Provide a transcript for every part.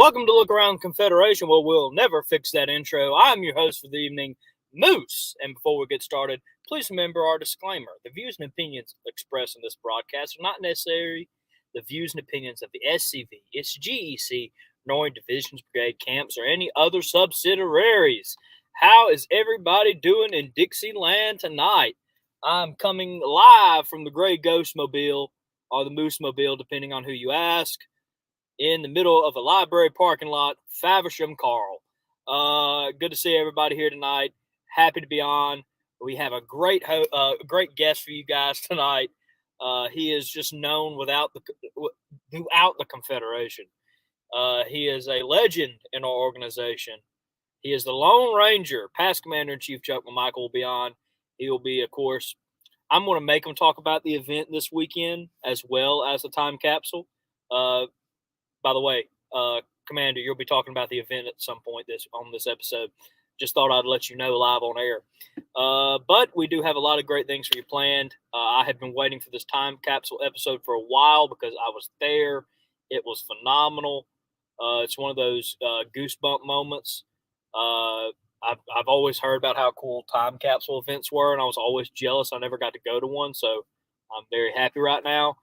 Welcome to Look Around the Confederation. Well, we'll never fix that intro. I'm your host for the evening, Moose. And before we get started, please remember our disclaimer. The views and opinions expressed in this broadcast are not necessarily the views and opinions of the SCV, its GEC, nor Divisions Brigade camps, or any other subsidiaries. How is everybody doing in Dixieland tonight? I'm coming live from the Gray Ghost Mobile, or the Moose Mobile, depending on who you ask, in the middle of a library parking lot, Faversham, Carl. Good to see everybody here tonight. Happy to be on. We have a great guest for you guys tonight. He is just known throughout the Confederation. He is a legend in our organization. He is the Lone Ranger. Past Commander-in-Chief Chuck McMichael will be on. He will be, of course, I'm going to make him talk about the event this weekend as well as the time capsule. By the way, Commander, you'll be talking about the event at some point on this episode. Just thought I'd let you know live on air. But we do have a lot of great things for you planned. I have been waiting for this time capsule episode for a while because I was there. It was phenomenal. It's one of those goosebump moments. I've always heard about how cool time capsule events were, and I was always jealous I never got to go to one, so I'm very happy right now.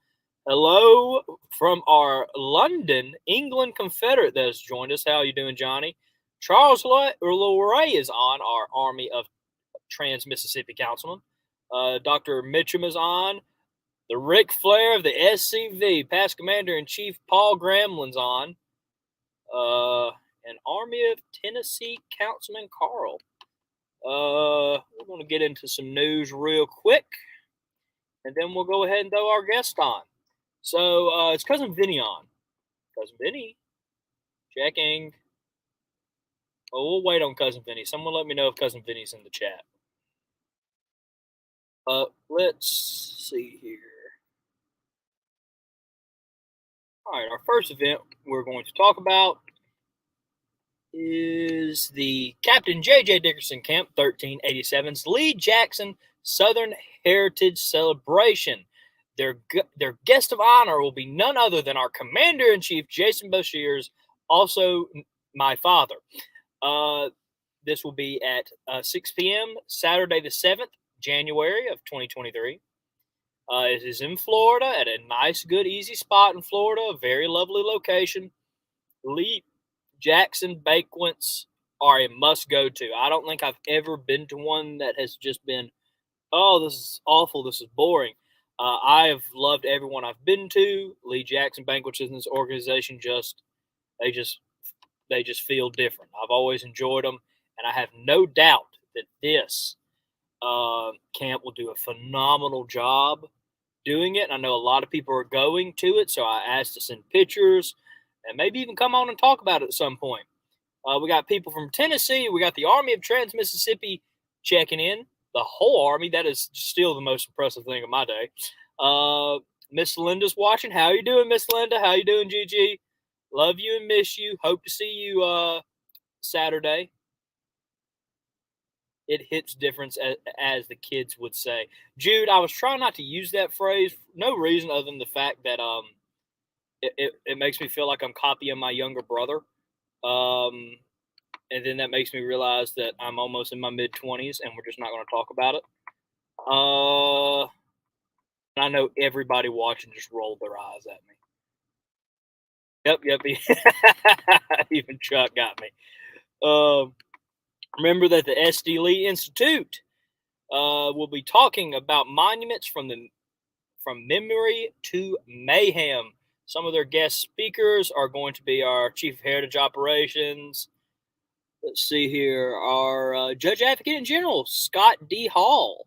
Hello from our London, England Confederate that has joined us. How are you doing, Johnny? Charles Loray is on, our Army of Trans-Mississippi Councilman. Dr. Mitchum is on. The Ric Flair of the SCV, Past Commander-in-Chief Paul Gramlin's on. And Army of Tennessee Councilman Carl. We're going to get into some news real quick, and then we'll go ahead and throw our guest on. So it's Cousin Vinny on. Cousin Vinny, checking. Oh, we'll wait on Cousin Vinny. Someone let me know if Cousin Vinny's in the chat. Let's see here. All right, our first event we're going to talk about is the Captain J.J. Dickerson Camp 1387's Lee Jackson Southern Heritage Celebration. Their guest of honor will be none other than our Commander-in-Chief, Jason Bashir's, also my father. This will be at 6 p.m. Saturday the 7th, January of 2023. It is in Florida at a nice, good, easy spot in Florida, a very lovely location. Lee Jackson banquets are a must-go-to. I don't think I've ever been to one that has just been, oh, this is awful, this is boring. I have loved everyone I've been to. Lee Jackson banquets in this organization they just feel different. I've always enjoyed them, and I have no doubt that this camp will do a phenomenal job doing it. And I know a lot of people are going to it, so I asked to send pictures and maybe even come on and talk about it at some point. We got people from Tennessee. We got the Army of Trans-Mississippi checking in. The whole Army. That is still the most impressive thing of my day. Miss Linda's watching. How you doing, Miss Linda? How you doing, GG? Love you and miss you. Hope to see you Saturday. It hits difference, as the kids would say. Jude, I was trying not to use that phrase. No reason other than the fact that it makes me feel like I'm copying my younger brother. And then that makes me realize that I'm almost in my mid-20s, and we're just not going to talk about it. And I know everybody watching just rolled their eyes at me. Yep. Even Chuck got me. Remember that the SD Lee Institute will be talking about monuments from memory to mayhem. Some of their guest speakers are going to be our Chief of Heritage Operations. Let's see here. Our Judge Advocate in General, Scott D. Hall.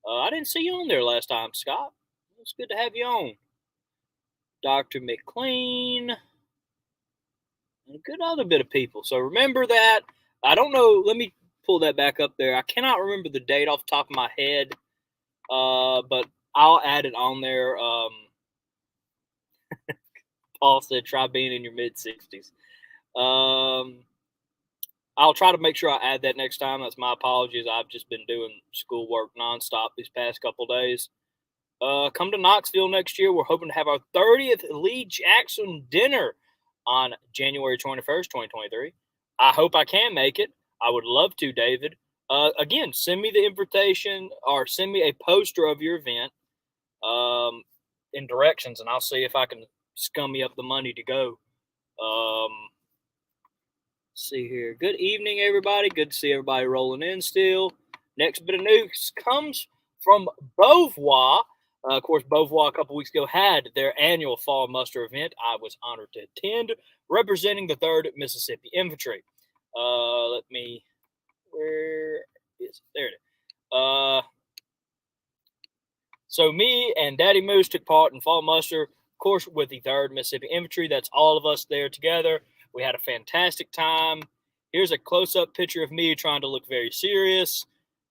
I didn't see you on there last time, Scott. It's good to have you on. Dr. McLean. And a good other bit of people. So remember that. I don't know. Let me pull that back up there. I cannot remember the date off the top of my head. But I'll add it on there. Paul said, try being in your mid-60s. I'll try to make sure I add that next time. That's my apologies. I've just been doing schoolwork nonstop these past couple days. Come to Knoxville next year. We're hoping to have our 30th Lee Jackson dinner. on January 21st, 2023. I hope I can make it. I would love to, David. Again, send me the invitation or send me a poster of your event in directions, and I'll see if I can scum me up the money to go. See here. Good evening, everybody. Good to see everybody rolling in still. Next bit of news comes from Beauvoir. Of course, Beauvoir a couple weeks ago had their annual fall muster event. I was honored to attend, representing the 3rd Mississippi Infantry. Where is it? There it is. So me and Daddy Moose took part in fall muster, of course, with the 3rd Mississippi Infantry. That's all of us there together. We had a fantastic time. Here's a close-up picture of me trying to look very serious.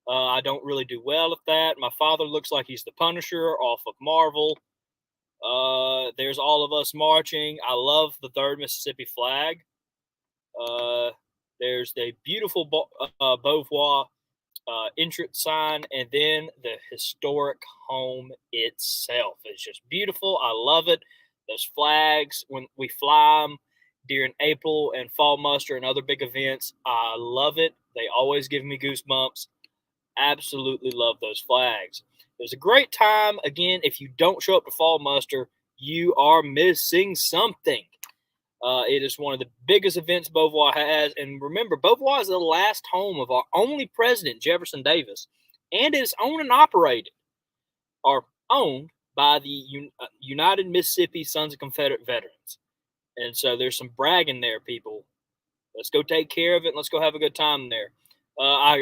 I don't really do well at that. My father looks like he's the Punisher off of Marvel. There's all of us marching. I love the 3rd Mississippi flag. There's the beautiful Beauvoir entrance sign, and then the historic home itself. It's just beautiful. I love it. Those flags, when we fly them during April and fall muster and other big events, I love it. They always give me goosebumps. Absolutely love those flags. It was a great time. Again, if you don't show up to fall muster, you are missing something. It is one of the biggest events Beauvoir has. And remember, Beauvoir is the last home of our only president, Jefferson Davis. And it is owned and operated, or owned by the United Mississippi Sons of Confederate Veterans. And so there's some bragging there, people. Let's go take care of it, and let's go have a good time there.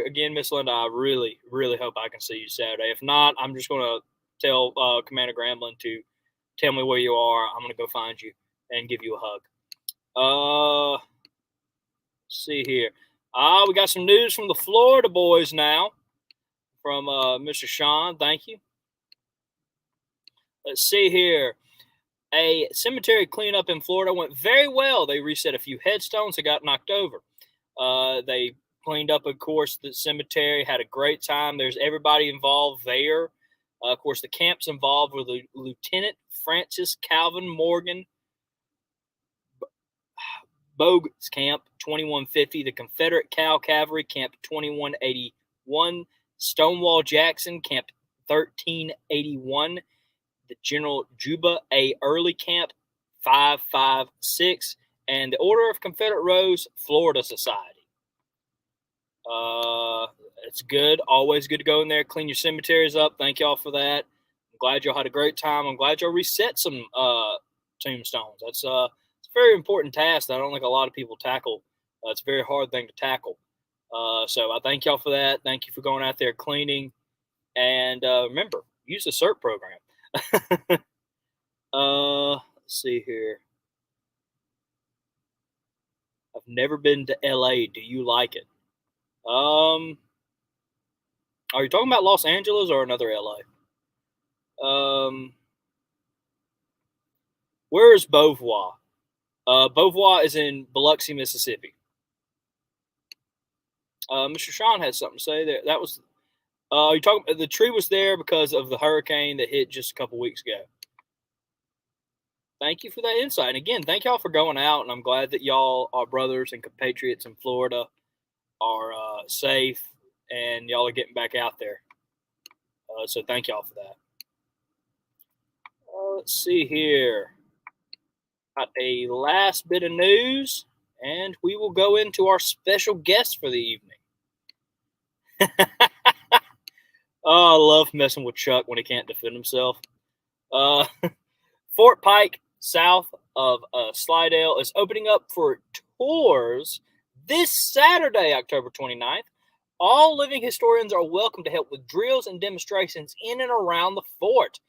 Again, Miss Linda, I really, really hope I can see you Saturday. If not, I'm just going to tell Commander Gramblin to tell me where you are. I'm going to go find you and give you a hug. Let's see here. We got some news from the Florida boys now, from Mr. Sean. Thank you. Let's see here. A cemetery cleanup in Florida went very well. They reset a few headstones that got knocked over. They cleaned up, of course, the cemetery, had a great time. There's everybody involved there. Of course, the camps involved were the Lieutenant Francis Calvin Morgan Bogue's Camp 2150, the Confederate Cavalry Camp 2181, Stonewall Jackson Camp 1381, the General Juba A. Early Camp 556, and the Order of Confederate Rose Florida Society. It's good. Always good to go in there, clean your cemeteries up. Thank y'all for that. I'm glad y'all had a great time. I'm glad y'all reset some tombstones. That's a very important task that I don't think a lot of people tackle. It's a very hard thing to tackle. So I thank y'all for that. Thank you for going out there cleaning. And remember, use the CERT program. Let's see here. I've never been to LA. Do you like it? Are you talking about Los Angeles or another LA? Where is Beauvoir? Beauvoir is in Biloxi, Mississippi. Mr. Sean had something to say there. That was you talking. The tree was there because of the hurricane that hit just a couple weeks ago. Thank you for that insight. And again, thank y'all for going out. And I'm glad that y'all, our brothers and compatriots in Florida, are safe and y'all are getting back out there. So thank y'all for that. Let's see here. Got a last bit of news, and we will go into our special guest for the evening. Oh, I love messing with Chuck when he can't defend himself. Fort Pike, south of Slidell, is opening up for tours this Saturday, October 29th. All living historians are welcome to help with drills and demonstrations in and around the fort.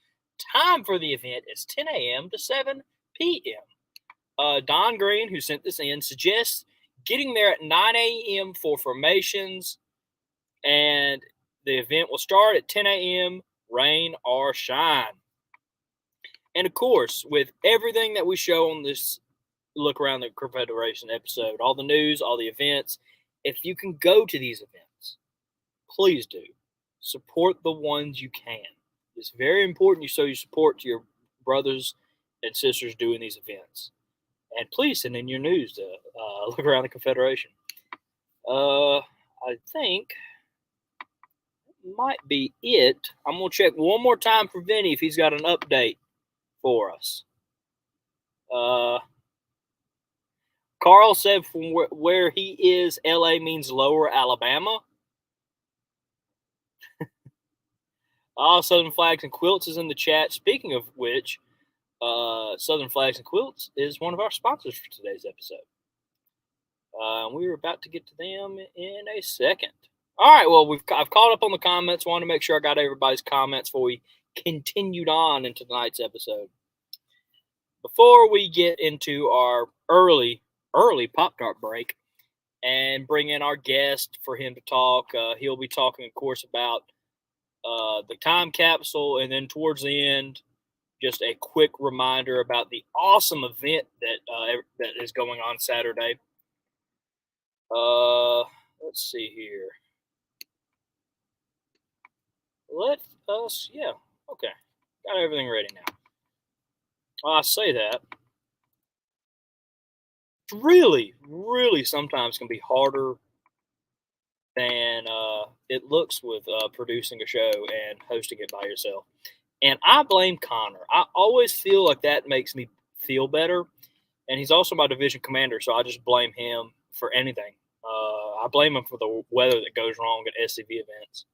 Time for the event is 10 a.m. to 7 p.m. Don Green, who sent this in, suggests getting there at 9 a.m. for formations, and the event will start at 10 a.m., rain or shine. And, of course, with everything that we show on this Look Around the Confederation episode, all the news, all the events, if you can go to these events, please do. Support the ones you can. It's very important you show your support to your brothers and sisters doing these events. And please send in your news to Look Around the Confederation. I think that might be it. I'm going to check one more time for Vinny if he's got an update for us. Carl said from where he is, LA means lower Alabama. Southern Flags and Quilts is in the chat. Speaking of which, Southern Flags and Quilts is one of our sponsors for today's episode. We were about to get to them in a second. All right, well, I've caught up on the comments. Want to make sure I got everybody's comments before we continued on into tonight's episode. Before we get into our early Pop-Tart break and bring in our guest for him to talk, he'll be talking, of course, about the time capsule, and then towards the end, just a quick reminder about the awesome event that is going on Saturday. Let's see here. Okay. Got everything ready now. Well, I say that. It's really, really sometimes can be harder than it looks with producing a show and hosting it by yourself. And I blame Connor. I always feel like that makes me feel better. And he's also my division commander, so I just blame him for anything. I blame him for the weather that goes wrong at SCV events.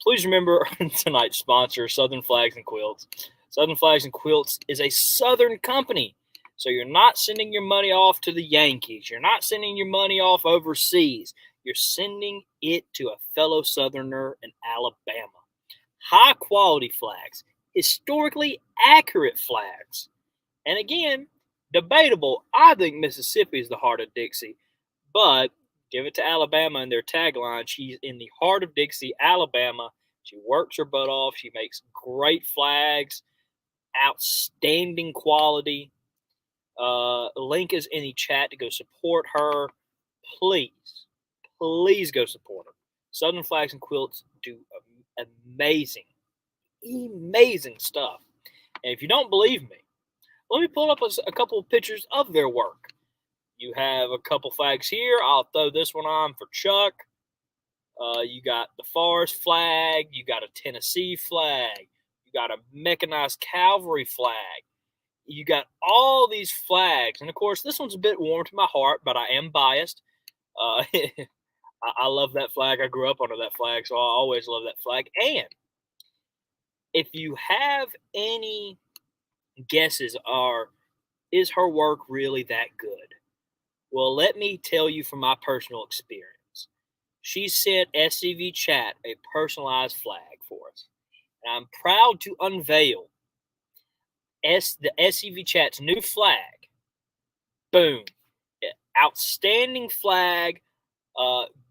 Please remember tonight's sponsor, Southern Flags and Quilts. Southern Flags and Quilts is a Southern company. So you're not sending your money off to the Yankees. You're not sending your money off overseas. You're sending it to a fellow Southerner in Alabama. High quality flags, historically accurate flags. And again, debatable. I think Mississippi is the heart of Dixie, but give it to Alabama and their tagline. She's in the heart of Dixie, Alabama. She works her butt off. She makes great flags, outstanding quality. Link is in the chat to go support her. Please go support her. Southern Flags and Quilts do amazing stuff. And if you don't believe me, let me pull up a couple of pictures of their work. You have a couple flags here. I'll throw this one on for Chuck. You got the Forest flag. You got a Tennessee flag. You got a mechanized cavalry flag. You got all these flags. And, of course, this one's a bit warm to my heart, but I am biased. I love that flag. I grew up under that flag, so I always love that flag. And if you have any guesses is her work really that good? Well, let me tell you from my personal experience. She sent SCV Chat a personalized flag for us. And I'm proud to unveil the SCV Chat's new flag. Boom. Outstanding flag.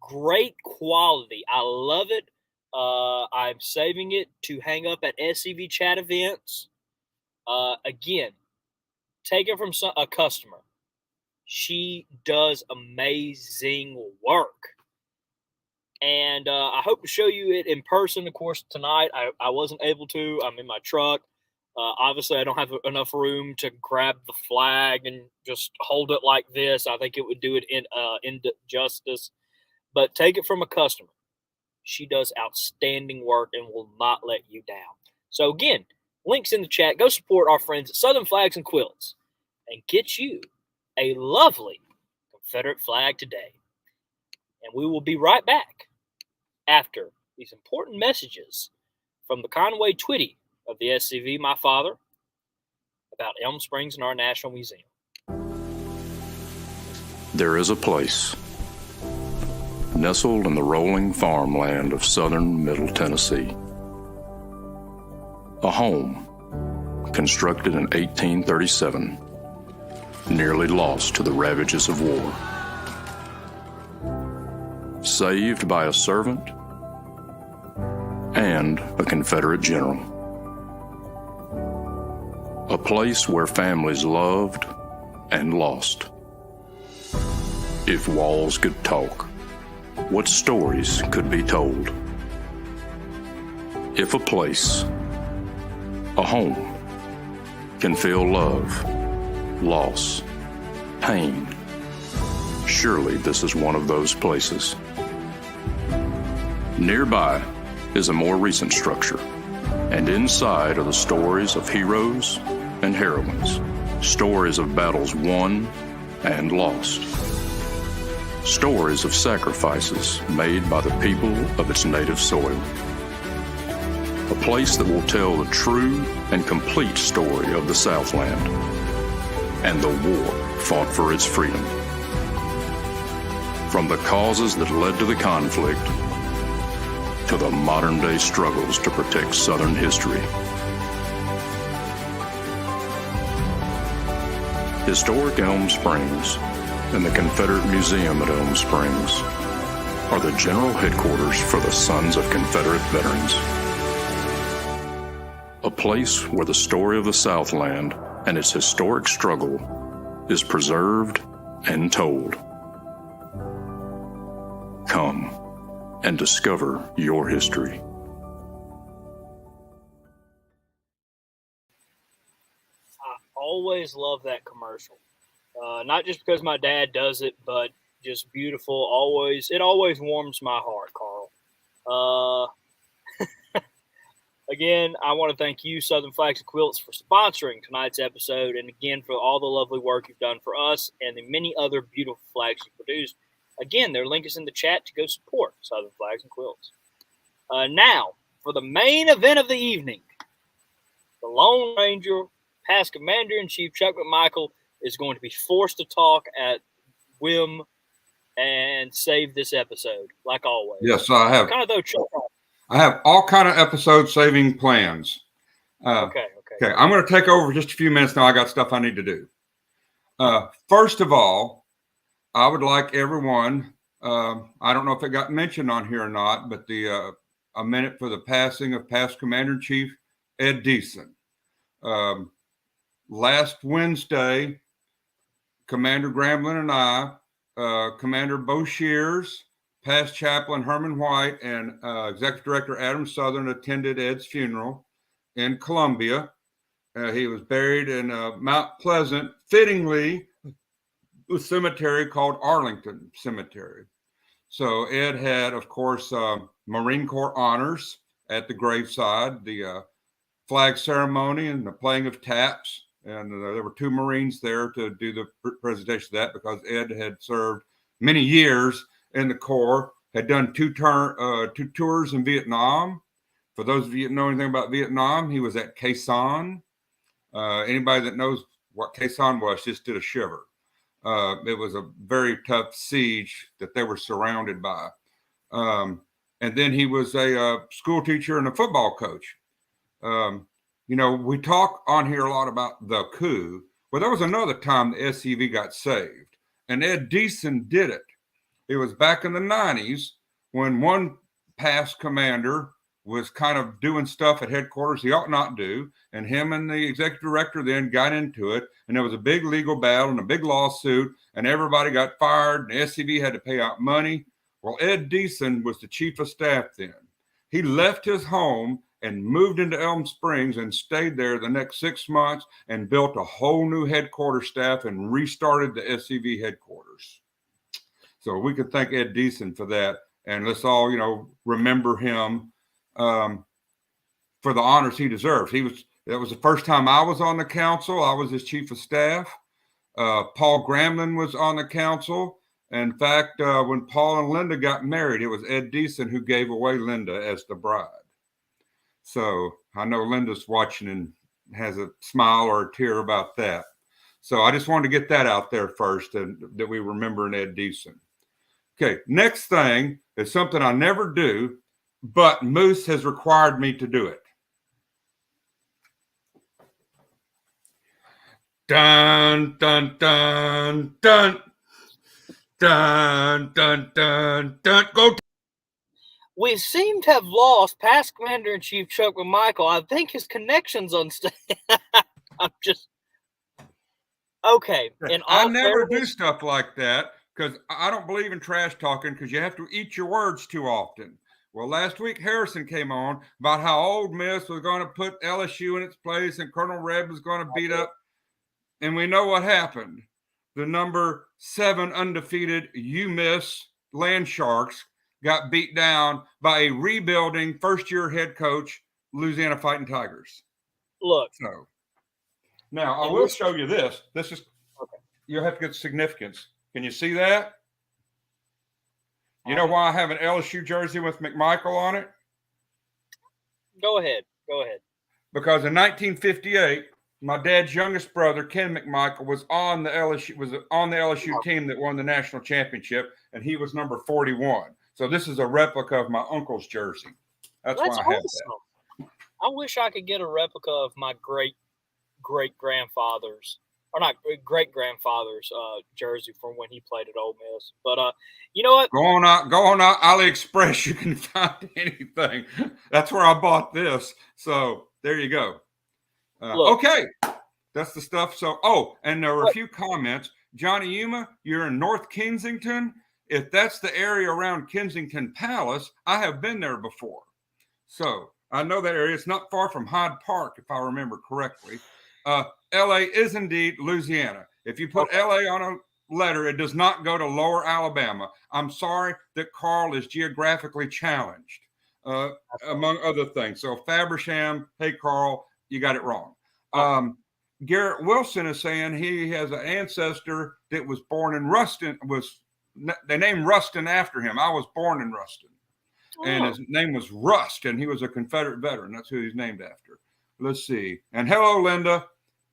Great quality. I love it. I'm saving it to hang up at SCV Chat events. Again, take it from a customer. She does amazing work. And I hope to show you it in person, of course, tonight. I wasn't able to. I'm in my truck. Obviously, I don't have enough room to grab the flag and just hold it like this. I think it would do it injustice. But take it from a customer. She does outstanding work and will not let you down. So, again, links in the chat. Go support our friends at Southern Flags and Quilts and get you a lovely Confederate flag today. And we will be right back after these important messages from the Conway Twitty of the SCV, my father, about Elm Springs and our National Museum. There is a place nestled in the rolling farmland of southern Middle Tennessee. A home constructed in 1837, nearly lost to the ravages of war. Saved by a servant and a Confederate general. A place where families loved and lost. If walls could talk, what stories could be told? If a place, a home, can feel love loss, pain. Surely this is one of those places. Nearby is a more recent structure, and inside are the stories of heroes and heroines, stories of battles won and lost, stories of sacrifices made by the people of its native soil. A place that will tell the true and complete story of the Southland and the war fought for its freedom. From the causes that led to the conflict to the modern-day struggles to protect Southern history. Historic Elm Springs and the Confederate Museum at Elm Springs are the general headquarters for the Sons of Confederate Veterans. A place where the story of the Southland and its historic struggle is preserved and told. Come and discover your history. I always love that commercial. Not just because my dad does it, but just beautiful. It always warms my heart, Carl. Again, I want to thank you, Southern Flags and Quilts, for sponsoring tonight's episode, and again for all the lovely work you've done for us and the many other beautiful flags you produced. Again, their link is in the chat to go support Southern Flags and Quilts. Now, for the main event of the evening, the Lone Ranger, past Commander-in-Chief Chuck McMichael, is going to be forced to talk at whim and save this episode, like always. Yes, I have. Kind of though, Chuck. I have all kind of episode saving plans. Okay. I'm going to take over just a few minutes now. I got stuff I need to do. First of all, I would like everyone, I don't know if it got mentioned on here or not, but a minute for the passing of past Commander-in-Chief Ed Deason. Last Wednesday, Commander Gramblin and I, Commander Bo Shears, past Chaplain Herman White, and Executive Director Adam Southern attended Ed's funeral in Columbia. He was buried in Mount Pleasant, fittingly, a cemetery called Arlington Cemetery. So Ed had, of course, Marine Corps honors at the graveside, the flag ceremony and the playing of taps. And there were two Marines there to do the presentation of that because Ed had served many years in the Corps, had done two tours in Vietnam. For those of you that know anything about Vietnam, he was at Khe Sanh. Anybody that knows what Khe Sanh was just did a shiver. It was a very tough siege that they were surrounded by. And then he was a school teacher and a football coach. We talk on here a lot about the coup. Well, there was another time the SCV got saved, and Ed Deason did it. It was back in the 90s when one past commander was kind of doing stuff at headquarters he ought not do, and him and the executive director then got into it, and there was a big legal battle and a big lawsuit, and everybody got fired, and the SCV had to pay out money. Well, Ed Deason was the chief of staff then. He left his home and moved into Elm Springs and stayed there the next 6 months and built a whole new headquarters staff and restarted the SCV headquarters. So we could thank Ed Deason for that. And let's all, remember him for the honors he deserves. That was the first time I was on the council. I was his chief of staff. Paul Gramlin was on the council. In fact, when Paul and Linda got married, it was Ed Deason who gave away Linda as the bride. So I know Linda's watching and has a smile or a tear about that. So I just wanted to get that out there first, and that we remember in Ed Deason. Okay, next thing is something I never do, but Moose has required me to do it. Dun, dun, dun, dun. Dun, dun, dun, dun. Go. We seem to have lost past Commander-in-Chief Chuck McMichael. I think his connection's unstable. I'm just... Okay. I never do stuff like that because I don't believe in trash talking because you have to eat your words too often. Well, last week, Harrison came on about how Ole Miss was going to put LSU in its place and Colonel Reb was going to beat up. And we know what happened. The number 7 undefeated UMiss Land Sharks got beat down by a rebuilding first-year head coach, Louisiana Fighting Tigers. Look. So now I will show you this. This is, okay. You'll have to get significance. Can you see that? You know why I have an LSU jersey with McMichael on it? Go ahead. Because in 1958, my dad's youngest brother, Ken McMichael, was on the LSU team that won the national championship, and he was number 41. So this is a replica of my uncle's jersey. That's why I have that. I wish I could get a replica of my great-grandfather's, or not great-grandfather's jersey from when he played at Ole Miss. But you know what? Go on AliExpress. You can find anything. That's where I bought this. So there you go. Okay, that's the stuff. So, and there were a few comments. Johnny Yuma, you're in North Kensington. If that's the area around Kensington Palace, I have been there before. So I know that area. It's not far from Hyde Park, if I remember correctly. LA is indeed Louisiana. If you put LA on a letter, it does not go to Lower Alabama. I'm sorry that Carl is geographically challenged, among other things. So Fabersham, hey, Carl, you got it wrong. Garrett Wilson is saying he has an ancestor that was born in Ruston. They named Ruston after him. I was born in Ruston. And his name was Rust, and he was a Confederate veteran. That's who he's named after. Let's see. And hello, Linda.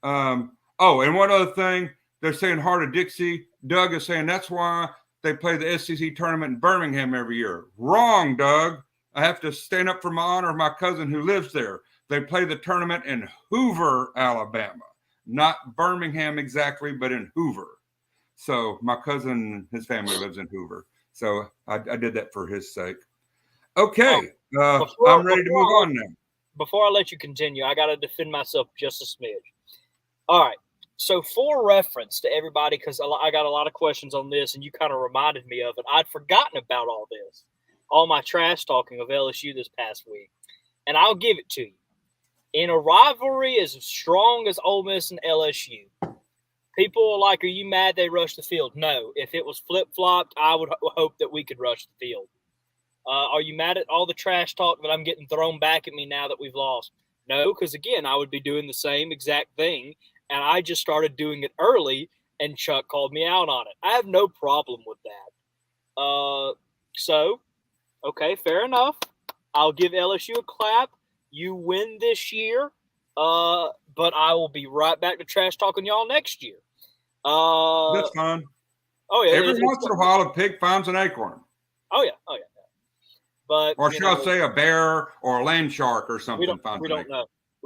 And one other thing, they're saying Heart of Dixie. Doug is saying that's why they play the SEC tournament in Birmingham every year. Wrong, Doug. I have to stand up for my honor of my cousin who lives there. They play the tournament in Hoover, Alabama. Not Birmingham exactly, but in Hoover. So my cousin, his family lives in Hoover. So I did that for his sake. Okay. I'm ready to move on now. Before I let you continue, I got to defend myself just a smidge. All right. So for reference to everybody, because I got a lot of questions on this, and you kind of reminded me of it. I'd forgotten about all my trash talking of LSU this past week. And I'll give it to you. In a rivalry as strong as Ole Miss and LSU, people are like, are you mad they rushed the field? No. If it was flip-flopped, I would hope that we could rush the field. Are you mad at all the trash talk that I'm getting thrown back at me now that we've lost? No, because, again, I would be doing the same exact thing, and I just started doing it early, and Chuck called me out on it. I have no problem with that. Okay, fair enough. I'll give LSU a clap. You win this year, but I will be right back to trash talking y'all next year. That's fine. Oh, yeah. Every once in a while, a pig finds an acorn. Oh, yeah. But, or should I say a bear or a land shark or something? We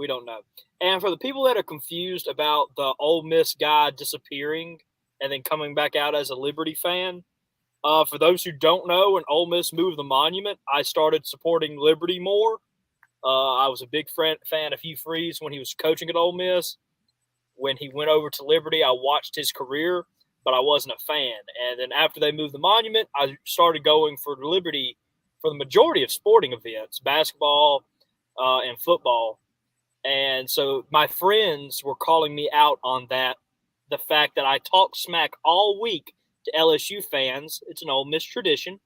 don't know. And for the people that are confused about the Ole Miss guy disappearing and then coming back out as a Liberty fan, for those who don't know, when Ole Miss moved the monument, I started supporting Liberty more. I was a big fan of Hugh Freeze when he was coaching at Ole Miss. When he went over to Liberty, I watched his career, but I wasn't a fan. And then after they moved the monument, I started going for Liberty for the majority of sporting events, basketball and football. And so my friends were calling me out on that, the fact that I talked smack all week to LSU fans. It's an Ole Miss tradition.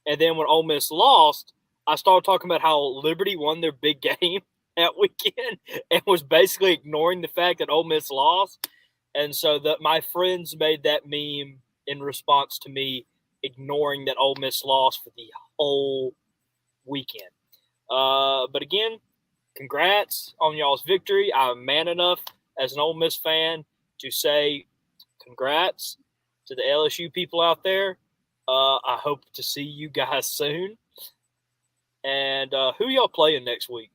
And then when Ole Miss lost, I started talking about how Liberty won their big game that weekend and was basically ignoring the fact that Ole Miss lost. And so my friends made that meme in response to me ignoring that Ole Miss lost for the whole weekend. But again, congrats on y'all's victory. I'm man enough as an Ole Miss fan to say congrats to the LSU people out there. I hope to see you guys soon. And who y'all playing next week?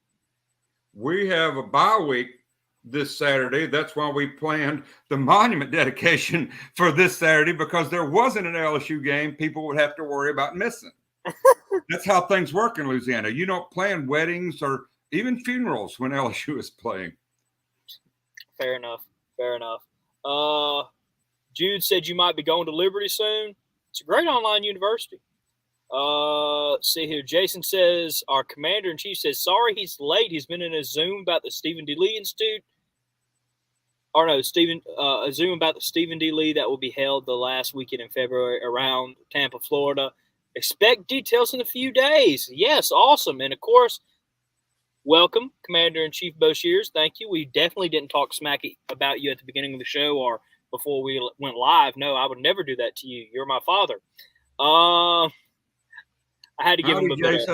We have a bye week this Saturday. That's why we planned the monument dedication for this Saturday, because there wasn't an LSU game people would have to worry about missing. That's how things work in Louisiana. You don't plan weddings or even funerals when LSU is playing. Fair enough. Jude said you might be going to Liberty soon. It's a great online university. See here. Jason says, our commander-in-chief says, sorry he's late. He's been in a Zoom about the Stephen D. Lee Institute. or no, a Zoom about the Stephen D. Lee that will be held the last weekend in February around Tampa, Florida. Expect details in a few days. Yes, awesome. And, of course, welcome, Commander-in-Chief Bo Shears. Thank you. We definitely didn't talk smacky about you at the beginning of the show or before we went live. No, I would never do that to you. You're my father. I had to give him a bit.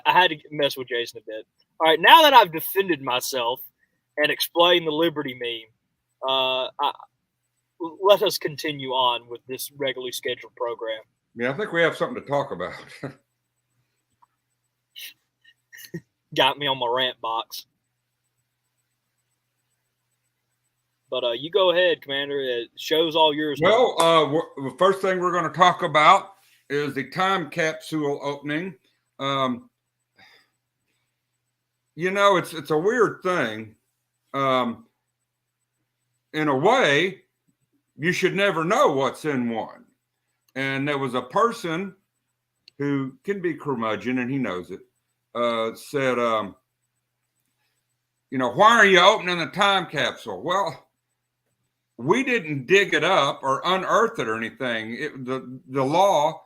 I had to mess with Jason a bit. All right, now that I've defended myself and explained the Liberty meme, let us continue on with this regularly scheduled program. Yeah, I think we have something to talk about. Got me on my rant box. But you go ahead, Commander. The show's all yours. Well, the first thing we're going to talk about is the time capsule opening. It's a weird thing. In a way, you should never know what's in one. And there was a person who can be curmudgeon, and he knows it, said, why are you opening the time capsule? Well, we didn't dig it up or unearth it or anything. The law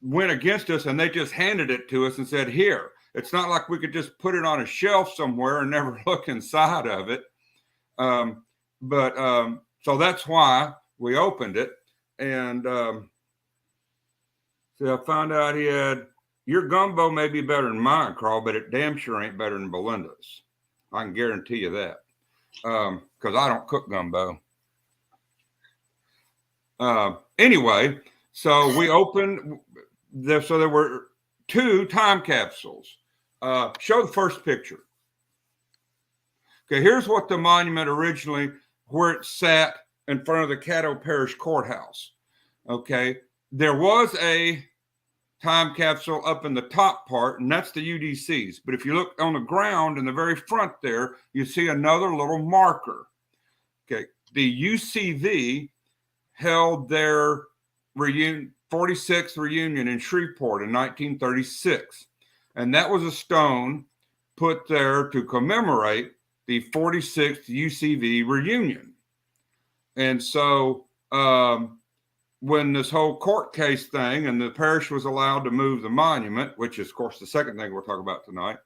went against us, and they just handed it to us and said, here. It's not like we could just put it on a shelf somewhere and never look inside of it. So that's why we opened it. And so I found out he had, your gumbo may be better than mine, Carl, but it damn sure ain't better than Belinda's. I can guarantee you that. Because I don't cook gumbo. Anyway, so we opened, there were 2 time capsules. Show the first picture. Okay, here's what the monument originally, where it sat in front of the Caddo Parish Courthouse. Okay, there was a time capsule up in the top part, and that's the UDCs. But if you look on the ground in the very front there, you see another little marker. Okay, the UCV held their 46th reunion in Shreveport in 1936. And that was a stone put there to commemorate the 46th UCV reunion. And so when this whole court case thing and the parish was allowed to move the monument, which is, of course, the second thing we'll talk about tonight,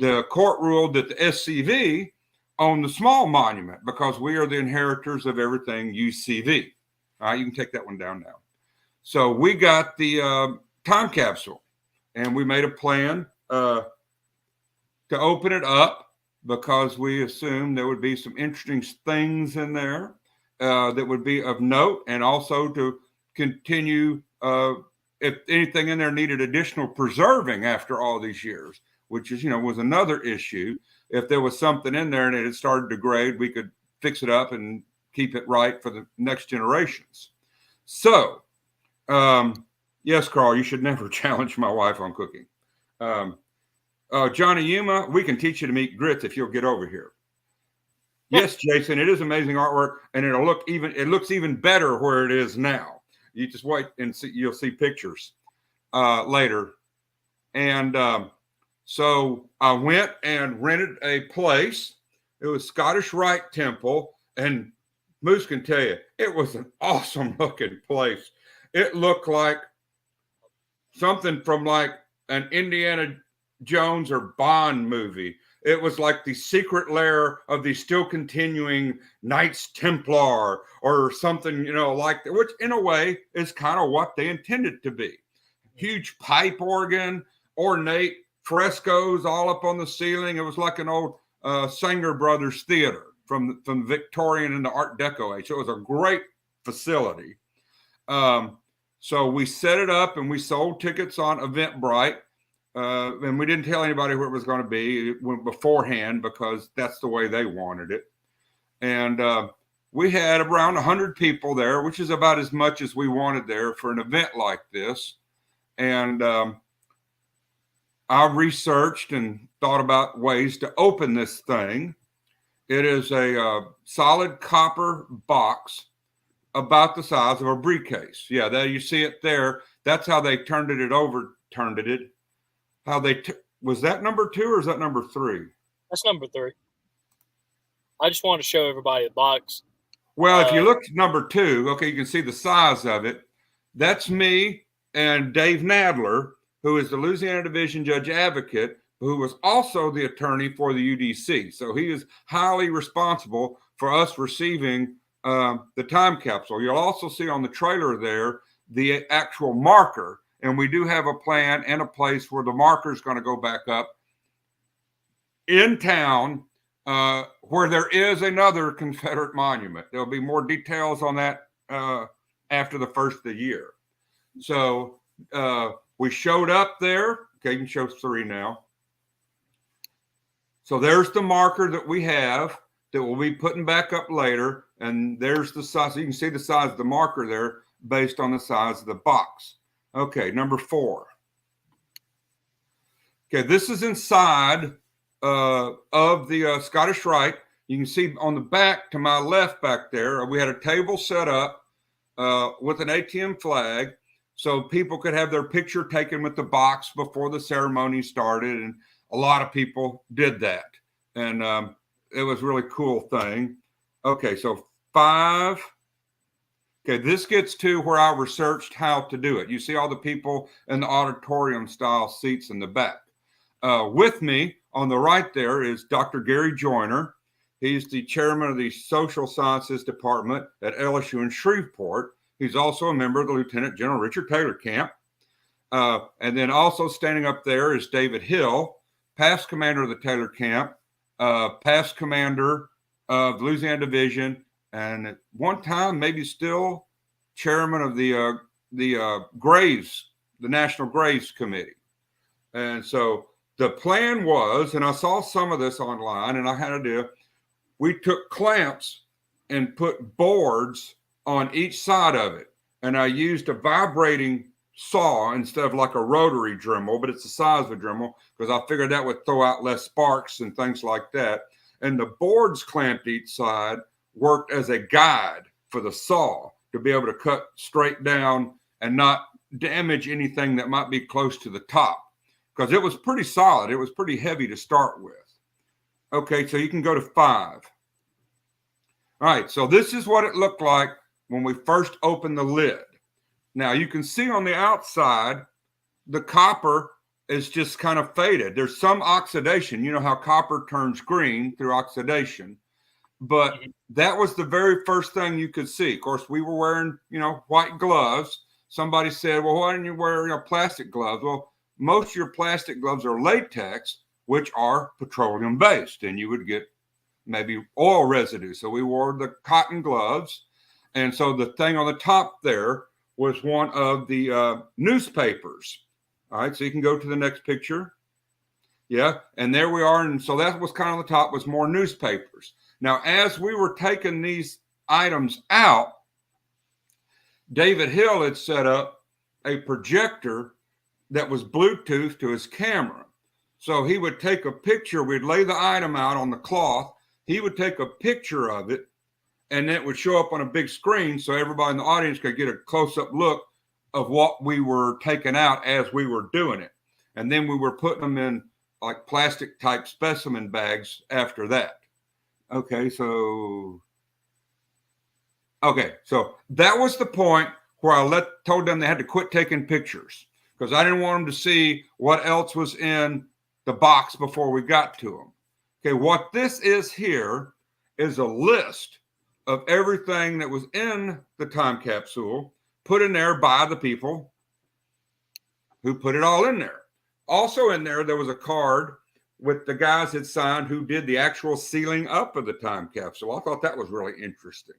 the court ruled that the SCV owned the small monument because we are the inheritors of everything UCV. All right, you can take that one down now. So we got the time capsule, and we made a plan to open it up because we assumed there would be some interesting things in there that would be of note, and also to continue if anything in there needed additional preserving after all these years, which is, was another issue. If there was something in there and it had started to degrade, we could fix it up and keep it right for the next generations. So, yes, Carl, you should never challenge my wife on cooking. Johnny Yuma, we can teach you to make grits if you'll get over here. Yes, Jason, it is amazing artwork, and it looks even better where it is now. You just wait and see, you'll see pictures later. And so I went and rented a place. It was Scottish Rite Temple, and Moose can tell you, it was an awesome looking place. It looked like something from like an Indiana Jones or Bond movie. It was like the secret lair of the still continuing Knights Templar or something, like that, which in a way is kind of what they intended to be. Huge pipe organ, ornate frescoes all up on the ceiling. It was like an old Sanger Brothers theater from the Victorian and the Art Deco age. So it was a great facility. So we set it up and we sold tickets on Eventbrite. And we didn't tell anybody where it was going to be beforehand because that's the way they wanted it. And we had around 100 people there, which is about as much as we wanted there for an event like this. And I researched and thought about ways to open this thing. It is a solid copper box about the size of a briefcase. Yeah, there you see it there. That's how they turned it. Was that number 2 or is that number 3? That's number 3. I just wanted to show everybody the box. Well, if you look at number 2, okay, you can see the size of it. That's me and Dave Nadler, who is the Louisiana Division Judge Advocate, who was also the attorney for the UDC. So he is highly responsible for us receiving the time capsule. You'll also see on the trailer there the actual marker, and we do have a plan and a place where the marker is going to go back up in town, where there is another Confederate monument. There'll be more details on that after the first of the year. So we showed up there. Okay, you can show 3 now. So there's the marker that we have that we'll be putting back up later. And there's the size. So you can see the size of the marker there based on the size of the box. Okay, number 4. Okay, this is inside of the Scottish Rite. You can see on the back to my left back there, we had a table set up with an ATM flag so people could have their picture taken with the box before the ceremony started. And a lot of people did that. And it was a really cool thing. Okay, so 5. Okay, this gets to where I researched how to do it. You see all the people in the auditorium style seats in the back. With me on the right there is Dr. Gary Joyner. He's the chairman of the Social Sciences Department at LSU in Shreveport. He's also a member of the Lieutenant General Richard Taylor Camp. And then also standing up there is David Hill, past commander of the Taylor Camp, past commander of the Louisiana Division, and at one time maybe still chairman of the Graves, the National Graves Committee. And so the plan was, and I saw some of this online, and I had to do, we took clamps and put boards on each side of it. And I used a vibrating saw instead of like a rotary Dremel, but it's the size of a Dremel, because I figured that would throw out less sparks and things like that. And the boards clamped each side worked as a guide for the saw to be able to cut straight down and not damage anything that might be close to the top, because it was pretty solid. It was pretty heavy to start with. Okay, so you can go to 5. All right, so this is what it looked like when we first opened the lid. Now you can see on the outside, the copper is just kind of faded. There's some oxidation. You know how copper turns green through oxidation, but that was the very first thing you could see. Of course, we were wearing, white gloves. Somebody said, well, why didn't you wear plastic gloves? Well, most of your plastic gloves are latex, which are petroleum based, and you would get maybe oil residue. So we wore the cotton gloves. And so the thing on the top there was one of the newspapers. All right, so you can go to the next picture. Yeah, and there we are. And so that was kind of on the top, was more newspapers. Now, as we were taking these items out, David Hill had set up a projector that was Bluetooth to his camera. So he would take a picture. We'd lay the item out on the cloth. He would take a picture of it, and it would show up on a big screen so everybody in the audience could get a close-up look of what we were taking out as we were doing it. And then we were putting them in like plastic type specimen bags after that. Okay, so that was the point where I told them they had to quit taking pictures, because I didn't want them to see what else was in the box before we got to them. Okay, what this is here is a list of everything that was in the time capsule, put in there by the people who put it all in there. Also in there was a card with the guys that signed who did the actual sealing up of the time capsule. I thought that was really interesting.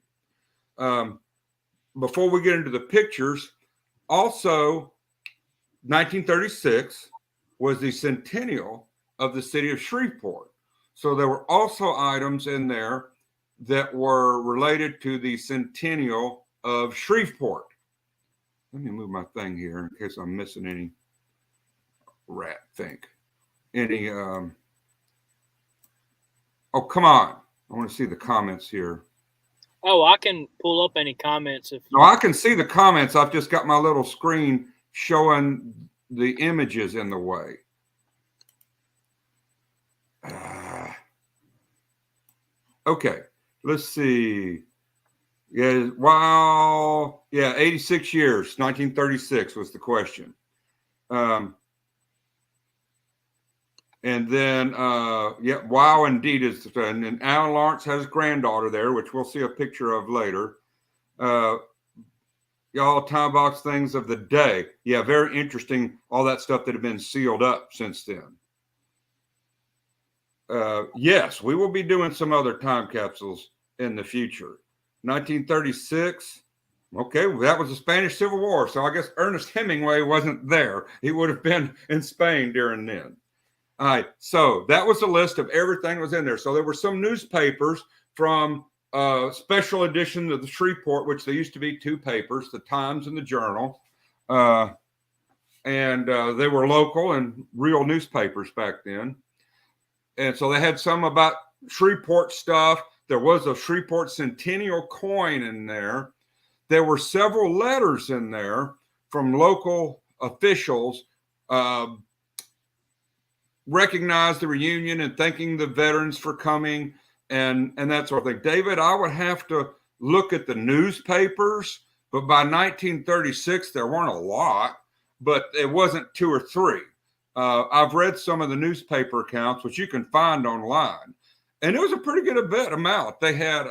Before we get into the pictures, also 1936 was the centennial of the city of Shreveport. So there were also items in there that were related to the centennial of Shreveport. Let me move my thing here in case I'm missing any oh, come on. I want to see the comments here. Oh, I can pull up any comments. No, I can see the comments. I've just got my little screen showing the images in the way. Okay, let's see. Yeah, wow. Yeah, 86 years, 1936 was the question. And then, yeah, wow, indeed is. And then Alan Lawrence has his granddaughter there, which we'll see a picture of later. Y'all, time box things of the day. Yeah, very interesting. All that stuff that had been sealed up since then. Yes, we will be doing some other time capsules in the future. 1936. Okay, well, that was the Spanish Civil War. So I guess Ernest Hemingway wasn't there. He would have been in Spain during then. All right, so that was a list of everything that was in there. So there were some newspapers from special edition of the Shreveport, which there used to be two papers, the Times and the Journal. And they were local and real newspapers back then. And so they had some about Shreveport stuff. There was a Shreveport Centennial coin in there. There were several letters in there from local officials recognized the reunion and thanking the veterans for coming and that sort of thing. David, I would have to look at the newspapers, but by 1936, there weren't a lot, but it wasn't two or three. I've read some of the newspaper accounts, which you can find online, and it was a pretty good amount. They had,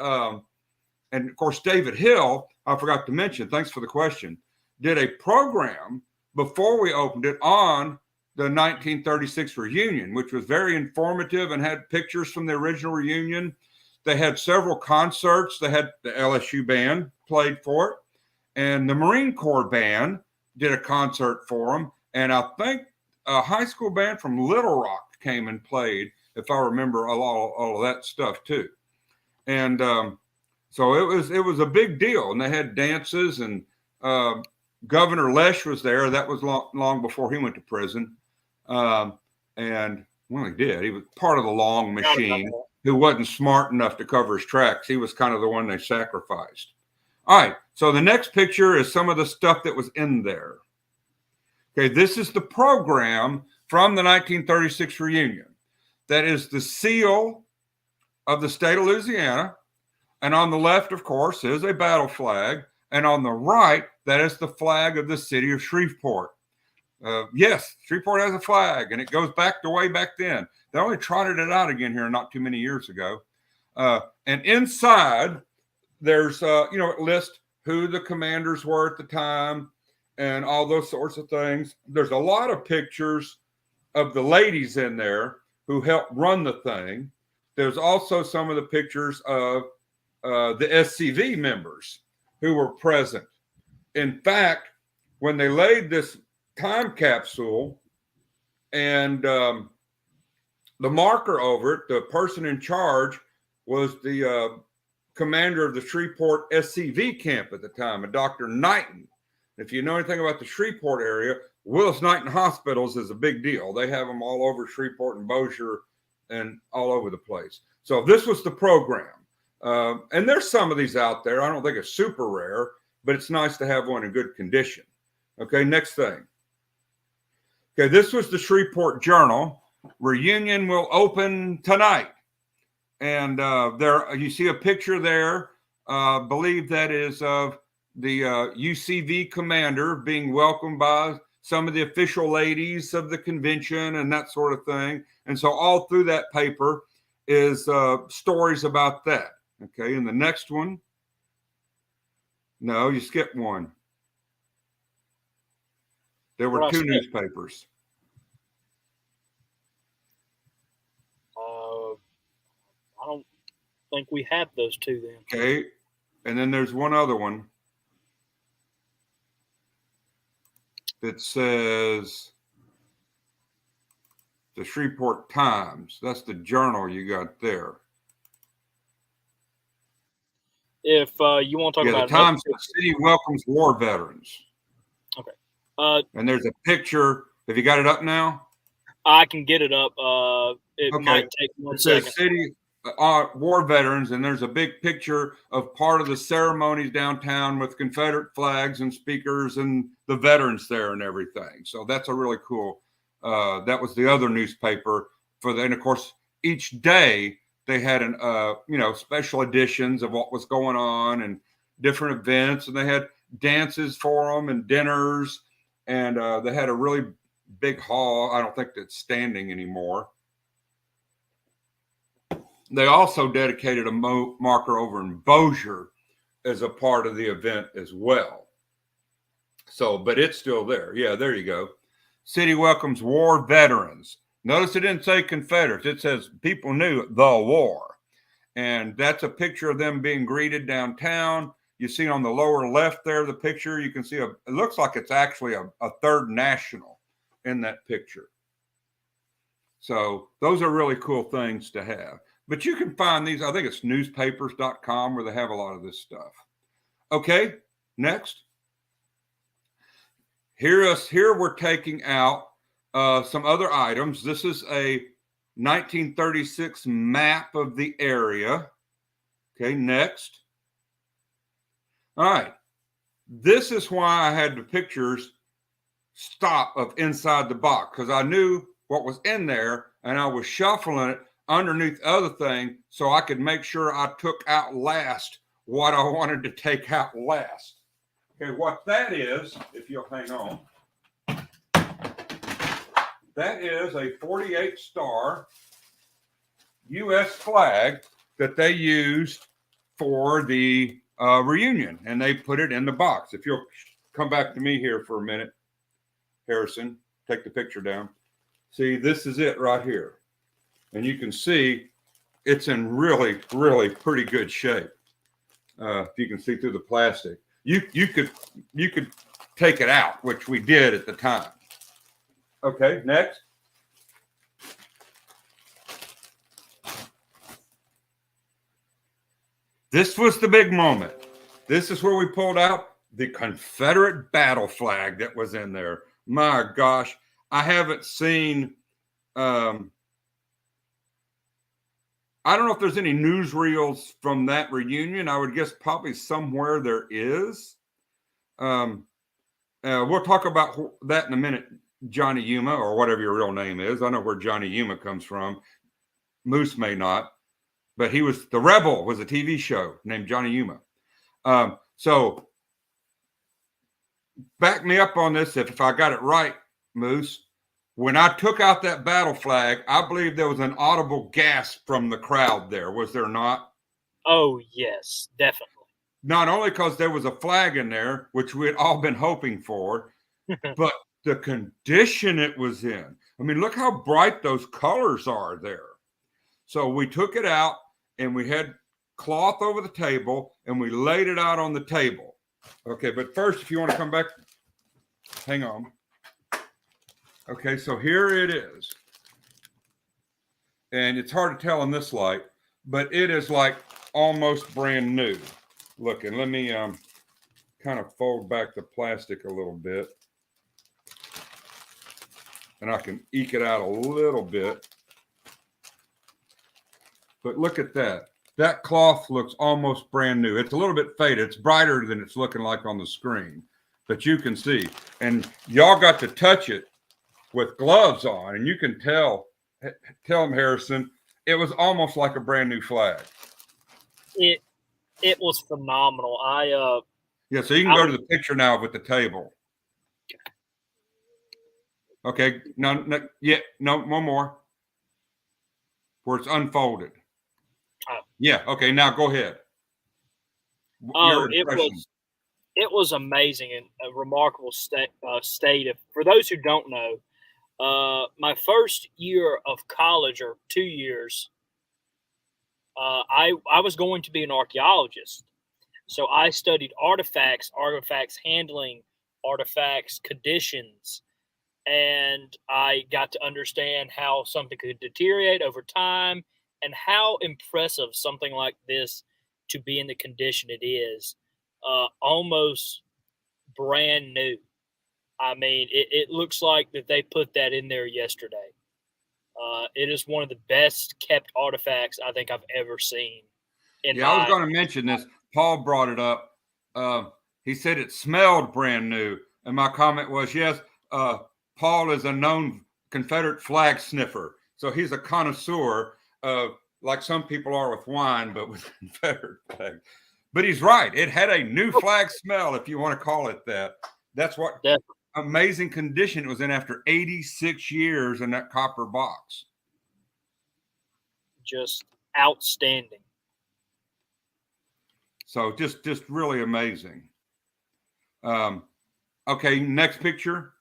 and of course, David Hill, I forgot to mention, thanks for the question, did a program before we opened it on the 1936 reunion, which was very informative and had pictures from the original reunion. They had several concerts. They had the LSU band played for it, and the Marine Corps band did a concert for them. And I think a high school band from Little Rock came and played, if I remember all of that stuff too. And so it was a big deal. And they had dances, and Governor Lesh was there. That was long before he went to prison. And well, he did. He was part of the long machine who wasn't smart enough to cover his tracks. He was kind of the one they sacrificed. All right. So the next picture is some of the stuff that was in there. Okay. This is the program from the 1936 reunion. That is the seal of the state of Louisiana. And on the left, of course, is a battle flag. And on the right, that is the flag of the city of Shreveport. Yes, Shreveport has a flag, and it goes back to way back then. They only trotted it out again here not too many years ago. And inside, there's, it lists who the commanders were at the time and all those sorts of things. There's a lot of pictures of the ladies in there who helped run the thing. There's also some of the pictures of the SCV members who were present. In fact, when they laid this time capsule and the marker over it, the person in charge was the commander of the Shreveport SCV camp at the time, a Dr. Knighton. If you know anything about the Shreveport area, Willis Knighton Hospitals is a big deal. They have them all over Shreveport and Bossier and all over the place. So this was the program. And there's some of these out there. I don't think it's super rare, but it's nice to have one in good condition. Okay, next thing. Okay, this was the Shreveport Journal. Reunion will open tonight. And there you see a picture there. Believe that is of the UCV commander being welcomed by some of the official ladies of the convention and that sort of thing. And so all through that paper is stories about that. Okay, and the next one. No, you skipped one. There were two newspapers. I don't think we have those two then. Okay, and then there's one other one that says the Shreveport Times. That's the journal you got there. If you want to talk about the Times, the city welcomes war veterans. Okay. And there's a picture. Have you got it up now? I can get it up. It might take 1 second. It says city war veterans, and there's a big picture of part of the ceremonies downtown with Confederate flags and speakers and the veterans there and everything. So that's a really cool. That was the other newspaper for the, and of course, each day they had special editions of what was going on and different events, and they had dances for them and dinners, and they had a really big hall. I don't think that's standing anymore. They also dedicated a marker over in Bossier as a part of the event as well. So, but it's still there. Yeah, there you go. City welcomes war veterans. Notice it didn't say Confederates. It says people knew the war. And that's a picture of them being greeted downtown. You see on the lower left there, the picture, you can see it looks like it's actually a third national in that picture. So those are really cool things to have. But you can find these, I think it's newspapers.com where they have a lot of this stuff. Okay, next. Here we're taking out some other items. This is a 1936 map of the area. Okay, next. All right. This is why I had the pictures stop of inside the box, because I knew what was in there and I was shuffling it underneath other thing so I could make sure I took out last what I wanted to take out last. Okay, what that is, if you'll hang on, that is a 48 star U.S. flag that they used for the reunion, and they put it in the box. If you'll come back to me here for a minute, Harrison, take the picture down. See, this is it right here. And you can see it's in really, really pretty good shape. If you can see through the plastic, you could take it out, which we did at the time. Okay, next. This was the big moment. This is where we pulled out the Confederate battle flag that was in there. My gosh, I haven't seen, I don't know if there's any newsreels from that reunion. I would guess probably somewhere there is. We'll talk about that in a minute, Johnny Yuma, or whatever your real name is. I know where Johnny Yuma comes from. Moose may not, but he was, The Rebel was a TV show named Johnny Yuma. So back me up on this if I got it right, Moose. When I took out that battle flag, I believe there was an audible gasp from the crowd there. Was there not? Oh, yes, definitely. Not only because there was a flag in there, which we had all been hoping for, but the condition it was in. I mean, look how bright those colors are there. So we took it out and we had cloth over the table and we laid it out on the table. Okay, but first, if you want to come back, hang on. Okay, so here it is. And it's hard to tell in this light, but it is like almost brand new looking. Let me kind of fold back the plastic a little bit. And I can eke it out a little bit. But look at that. That cloth looks almost brand new. It's a little bit faded. It's brighter than it's looking like on the screen. But you can see. And y'all got to touch it with gloves on, and you can tell them, Harrison, it was almost like a brand new flag. It was phenomenal. Yeah, so you can go to the picture now with the table. Okay, no, one more. Where it's unfolded. Yeah, okay, now go ahead. It was amazing and a remarkable state. For those who don't know, my first year of college, or 2 years, I was going to be an archaeologist. So I studied artifacts handling, artifacts, conditions, and I got to understand how something could deteriorate over time and how impressive something like this to be in the condition it is. Almost brand new. I mean, it looks like that they put that in there yesterday. It is one of the best kept artifacts I think I've ever seen. I was going to mention this. Paul brought it up. He said it smelled brand new. And my comment was, yes, Paul is a known Confederate flag sniffer. So he's a connoisseur of like some people are with wine, but with Confederate flag. But he's right. It had a new flag smell, if you want to call it that. That's what amazing condition it was in after 86 years in that copper box. Just outstanding. So just really amazing. Okay, next picture.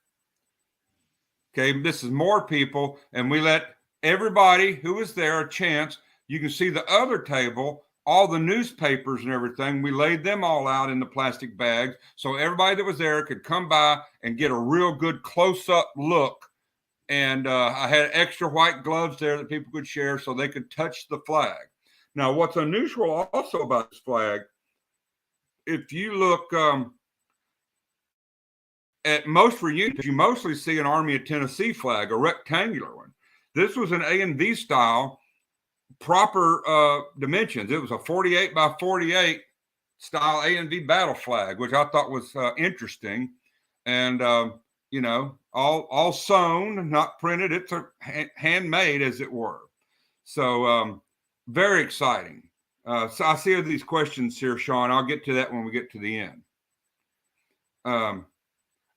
Okay, this is more people, and we let everybody who was there a chance. You can see the other table, all the newspapers and everything. We laid them all out in the plastic bags, so everybody that was there could come by and get a real good close-up look. And I had extra white gloves there that people could share so they could touch the flag. Now, what's unusual also about this flag, if you look at most reunions, you mostly see an Army of Tennessee flag, a rectangular one. This was an A&V style, proper dimensions. It was a 48 by 48 style A&V battle flag, which I thought was interesting. And, you know, all sewn, not printed. It's a handmade, as it were. So very exciting. So I see these questions here, Sean. I'll get to that when we get to the end.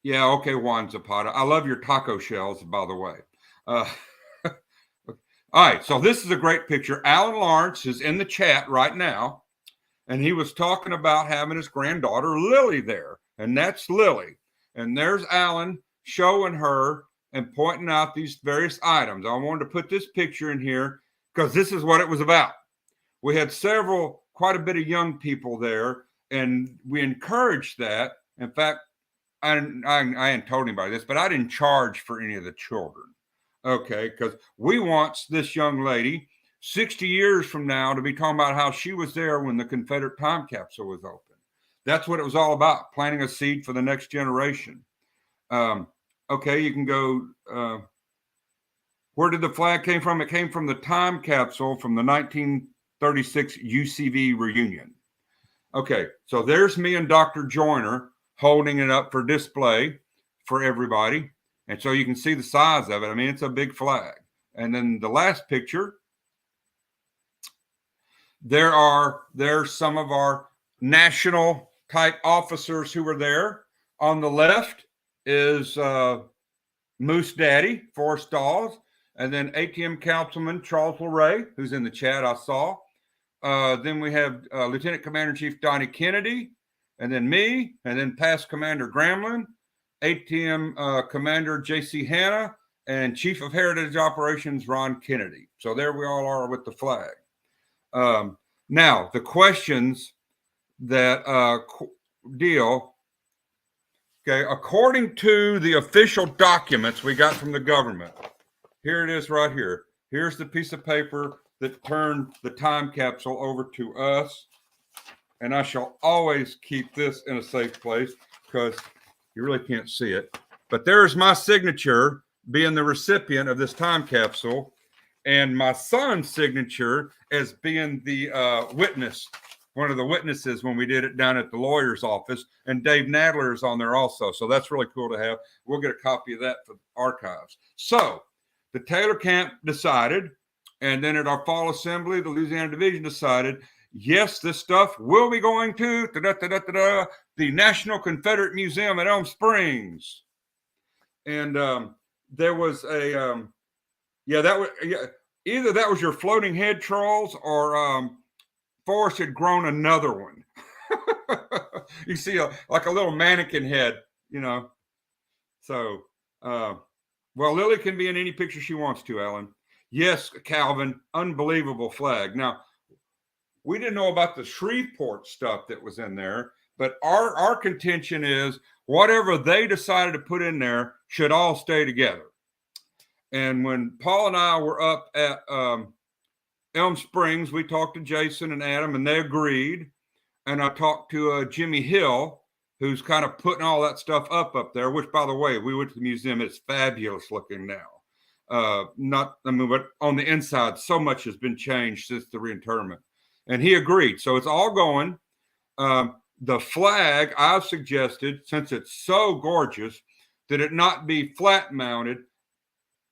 Yeah, okay, Juan Zapata. I love your taco shells, by the way. All right, so this is a great picture. Alan Lawrence is in the chat right now, and he was talking about having his granddaughter Lily there, and that's Lily. And there's Alan showing her and pointing out these various items. I wanted to put this picture in here because this is what it was about. We had quite a bit of young people there, and we encouraged that. In fact, I hadn't told anybody this, but I didn't charge for any of the children. Okay, because we want this young lady 60 years from now to be talking about how she was there when the Confederate time capsule was open. That's what it was all about, planting a seed for the next generation. Okay, you can go, where did the flag came from? It came from the time capsule from the 1936 UCV reunion. Okay, so there's me and Dr. Joyner holding it up for display for everybody. And so you can see the size of it. I mean, it's a big flag. And then the last picture, there's some of our national type officers who were there. On the left is Moose Daddy, Forrest Dawes, and then ATM Councilman Charles LeRae, who's in the chat I saw. Then we have Lieutenant Commander-in-Chief Donnie Kennedy, and then me, and then past Commander Gramlin, ATM Commander J.C. Hanna, and Chief of Heritage Operations Ron Kennedy. So there we all are with the flag. Now, the questions that deal, okay, according to the official documents we got from the government, here it is right here. Here's the piece of paper that turned the time capsule over to us. And I shall always keep this in a safe place because you really can't see it. But there's my signature being the recipient of this time capsule, and my son's signature as being the witness, one of the witnesses when we did it down at the lawyer's office. And Dave Nadler is on there also. So that's really cool to have. We'll get a copy of that for archives. So the Taylor camp decided, and then at our fall assembly, the Louisiana division decided, yes, this stuff will be going to the National Confederate Museum at Elm Springs. And there was a, either that was your floating head, Charles, or Forrest had grown another one. You see like a little mannequin head, you know. So, well, Lily can be in any picture she wants to, Alan. Yes, Calvin, unbelievable flag. Now, we didn't know about the Shreveport stuff that was in there, but our contention is whatever they decided to put in there should all stay together. And when Paul and I were up at Elm Springs, we talked to Jason and Adam, and they agreed. And I talked to Jimmy Hill, who's kind of putting all that stuff up there, which, by the way, we went to the museum. It's fabulous looking now. But on the inside, so much has been changed since the reinterment. And he agreed. So it's all going. The flag, I've suggested, since it's so gorgeous, that it not be flat mounted.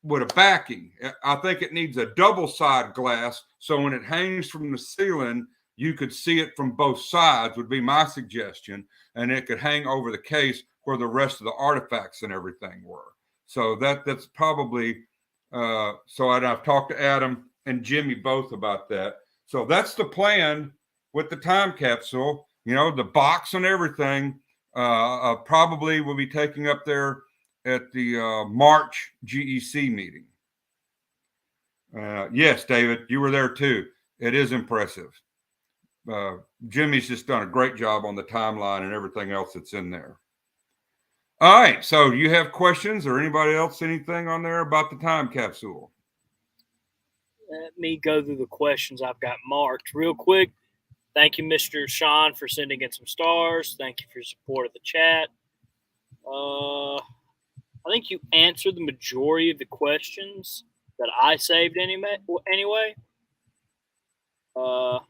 with a backing. I think it needs a double side glass, so when it hangs from the ceiling, you could see it from both sides, would be my suggestion, and it could hang over the case where the rest of the artifacts and everything were. So that's probably I've talked to Adam and Jimmy both about that. So that's the plan with the time capsule. You know, the box and everything probably will be taking up there at the March GEC meeting. Yes, David, you were there too. It is impressive. Jimmy's just done a great job on the timeline and everything else that's in there. All right, so do you have questions or anybody else anything on there about the time capsule? Let me go through the questions I've got marked real quick. Thank you, Mr. Sean, for sending in some stars. Thank you for your support of the chat. I think you answered the majority of the questions that I saved anyway. Although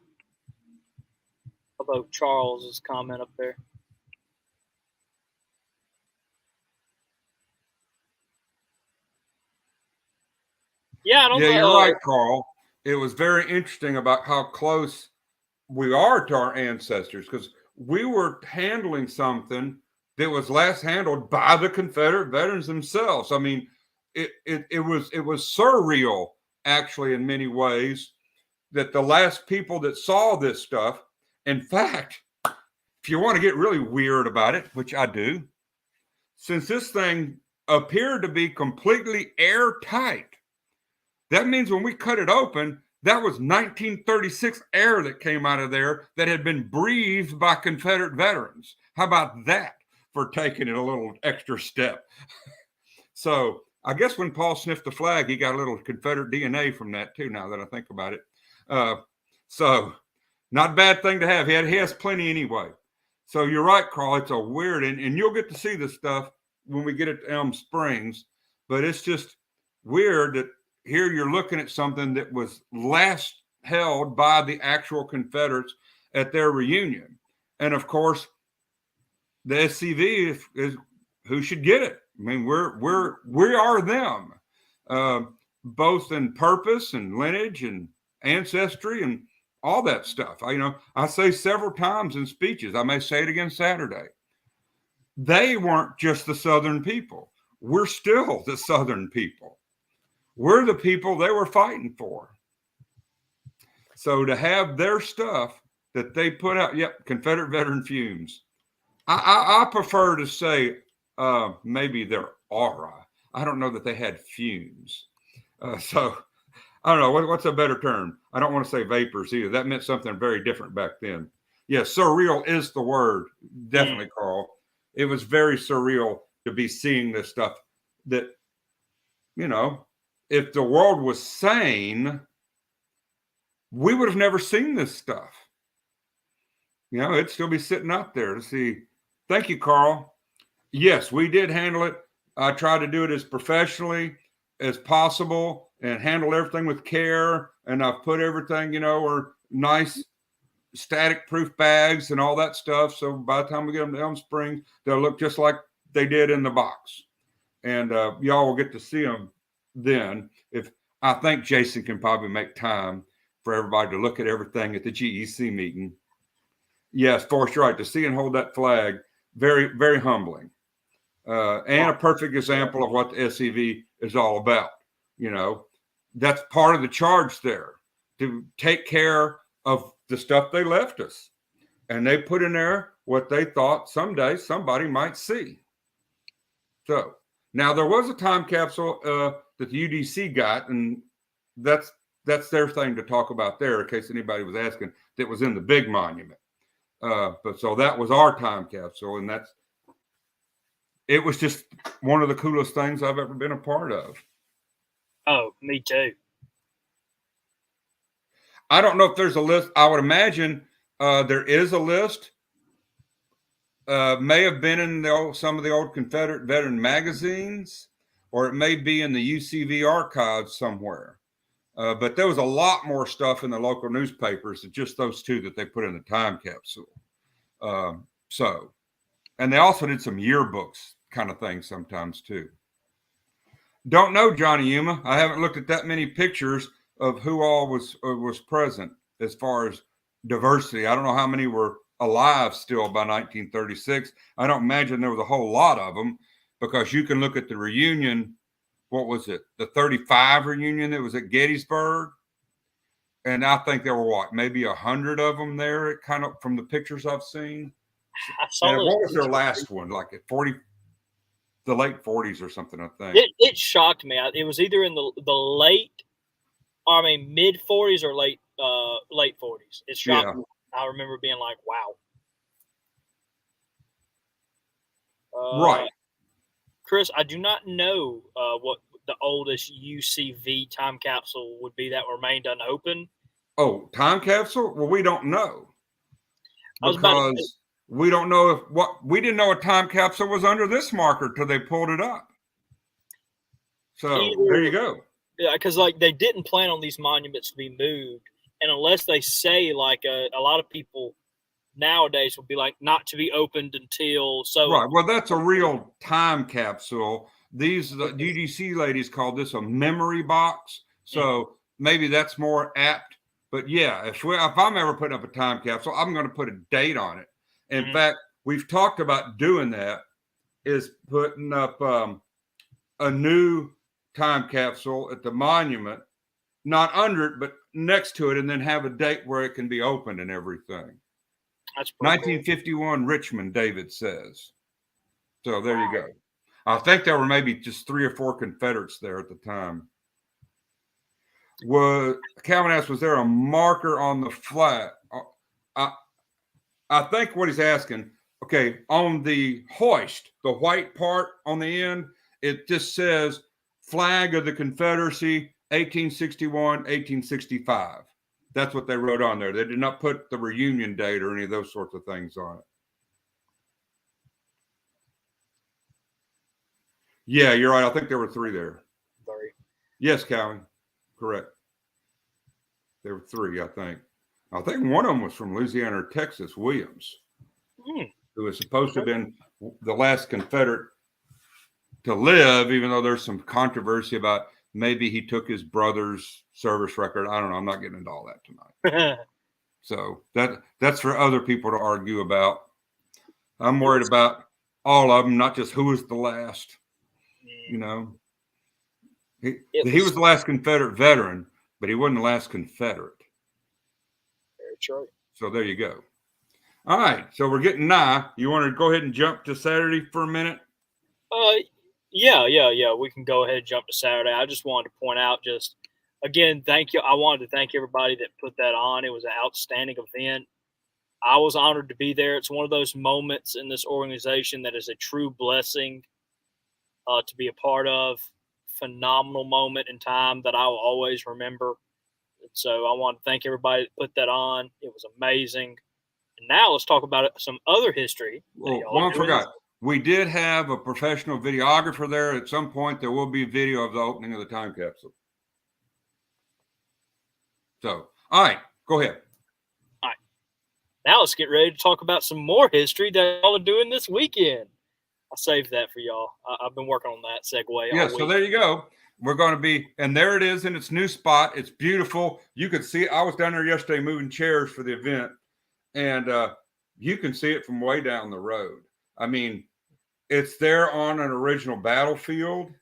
Charles's comment up there. Yeah, I don't know. Yeah, you're right, Carl. It was very interesting about how close we are to our ancestors, because we were handling something that was last handled by the Confederate veterans themselves. I mean, it was surreal, actually, in many ways, that the last people that saw this stuff, in fact, if you want to get really weird about it, which I do, since this thing appeared to be completely airtight, that means when we cut it open, that was 1936 air that came out of there that had been breathed by Confederate veterans. How about that for taking it a little extra step? So I guess when Paul sniffed the flag, he got a little Confederate DNA from that too, now that I think about it. So not a bad thing to have. He has plenty anyway. So you're right, Carl. It's a weird, and you'll get to see this stuff when we get it to Elm Springs, but it's just weird that here you're looking at something that was last held by the actual Confederates at their reunion. And of course, the SCV is who should get it. I mean, we are them, both in purpose and lineage and ancestry and all that stuff. I say several times in speeches, I may say it again Saturday, they weren't just the Southern people. We're still the Southern people. We're the people they were fighting for. So to have their stuff that they put out, Confederate veteran fumes. I prefer to say maybe their aura. I don't know that they had fumes. So I don't know. What's a better term? I don't want to say vapors either. That meant something very different back then. Yes, surreal is the word. Definitely, Carl. It was very surreal to be seeing this stuff that, if the world was sane, we would have never seen this stuff. It'd still be sitting out there to see. Thank you, Carl. Yes, we did handle it. I tried to do it as professionally as possible and handle everything with care. And I've put everything, or nice static proof bags and all that stuff. So by the time we get them to Elm Springs, they'll look just like they did in the box. And y'all will get to see them then. If I think Jason can probably make time for everybody to look at everything at the GEC meeting. Yes, Forrest, you're right. To see and hold that flag, very, very humbling. And a perfect example of what the SCV is all about. That's part of the charge there, to take care of the stuff they left us. And they put in there what they thought someday somebody might see. So now there was a time capsule that the UDC got, and that's their thing to talk about there, in case anybody was asking, that was in the big monument. But so that was our time capsule, and it was just one of the coolest things I've ever been a part of. Oh, me too. I don't know if there's a list. I would imagine there is a list. May have been in some of the old Confederate veteran magazines, or it may be in the UCV archives somewhere. But there was a lot more stuff in the local newspapers than just those two that they put in the time capsule. And they also did some yearbooks kind of things sometimes too. Don't know, Johnny Yuma. I haven't looked at that many pictures of who all was present as far as diversity. I don't know how many were alive still by 1936. I don't imagine there was a whole lot of them, because you can look at the reunion. What was it? The 35 reunion that was at Gettysburg. And I think there were maybe 100 of them there, kind of from the pictures I've seen. And what was their last one? Like at the late 40s or something, I think. It shocked me. It was either in the mid 40s or late 40s. It shocked me. I remember being like, wow. Right. Chris, I do not know what the oldest UCV time capsule would be that remained unopened. Oh, time capsule? Well, we don't know. Because we don't know we didn't know a time capsule was under this marker till they pulled it up. So there you go. Yeah, because they didn't plan on these monuments to be moved. And unless they say a lot of people nowadays would be like not to be opened until so. Right. Well, that's a real time capsule. The UDC ladies called this a memory box. So maybe that's more apt. But yeah, if I'm ever putting up a time capsule, I'm going to put a date on it. In fact, we've talked about doing that, is putting up a new time capsule at the monument, not under it, but next to it, and then have a date where it can be opened and everything. That's 1951 cool. Richmond, David says. So there you go. I think there were maybe just 3 or 4 Confederates there at the time. Calvin asked, was there a marker on the flag? I think what he's asking, okay, on the hoist, the white part on the end, it just says Flag of the Confederacy, 1861, 1865. That's what they wrote on there. They did not put the reunion date or any of those sorts of things on it. Yeah, you're right. I think there were 3 there. 3. Yes, Calvin. Correct. There were 3, I think. I think one of them was from Louisiana or Texas, Williams, who was supposed to have been the last Confederate to live, even though there's some controversy about maybe he took his brother's service record. I don't know. I'm not getting into all that tonight. So that's for other people to argue about. I'm worried about all of them, not just who was the last. You know, he was the last Confederate veteran, but he wasn't the last Confederate. Very true. So there you go. All right. So we're getting nigh. You want to go ahead and jump to Saturday for a minute? Yeah. We can go ahead and jump to Saturday. I just wanted to point out, again, thank you. I wanted to thank everybody that put that on. It was an outstanding event. I was honored to be there. It's one of those moments in this organization that is a true blessing to be a part of. Phenomenal moment in time that I will always remember. And so I want to thank everybody that put that on. It was amazing. And now let's talk about some other history. Well, one forgot. We did have a professional videographer there. At some point, there will be video of the opening of the time capsule. So, all right, go ahead. All right. Now let's get ready to talk about some more history that y'all are doing this weekend. I saved that for y'all. I've been working on that segue. Yeah, so there you go. We're going to be, and there it is in its new spot. It's beautiful. You could see it. I was down there yesterday moving chairs for the event, and you can see it from way down the road. I mean, it's there on an original battlefield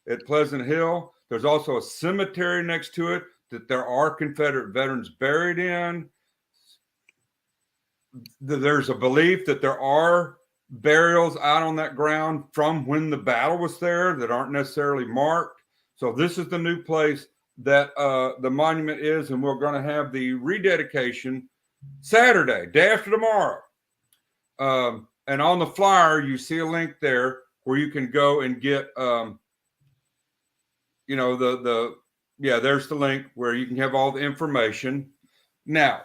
at Pleasant Hill. There's also a cemetery next to it that there are Confederate veterans buried in. There's a belief that there are burials out on that ground from when the battle was there that aren't necessarily marked. So this is the new place that the monument is, and we're going to have the rededication Saturday, day after tomorrow. And on the flyer, you see a link there where you can go and get, there's the link where you can have all the information. Now,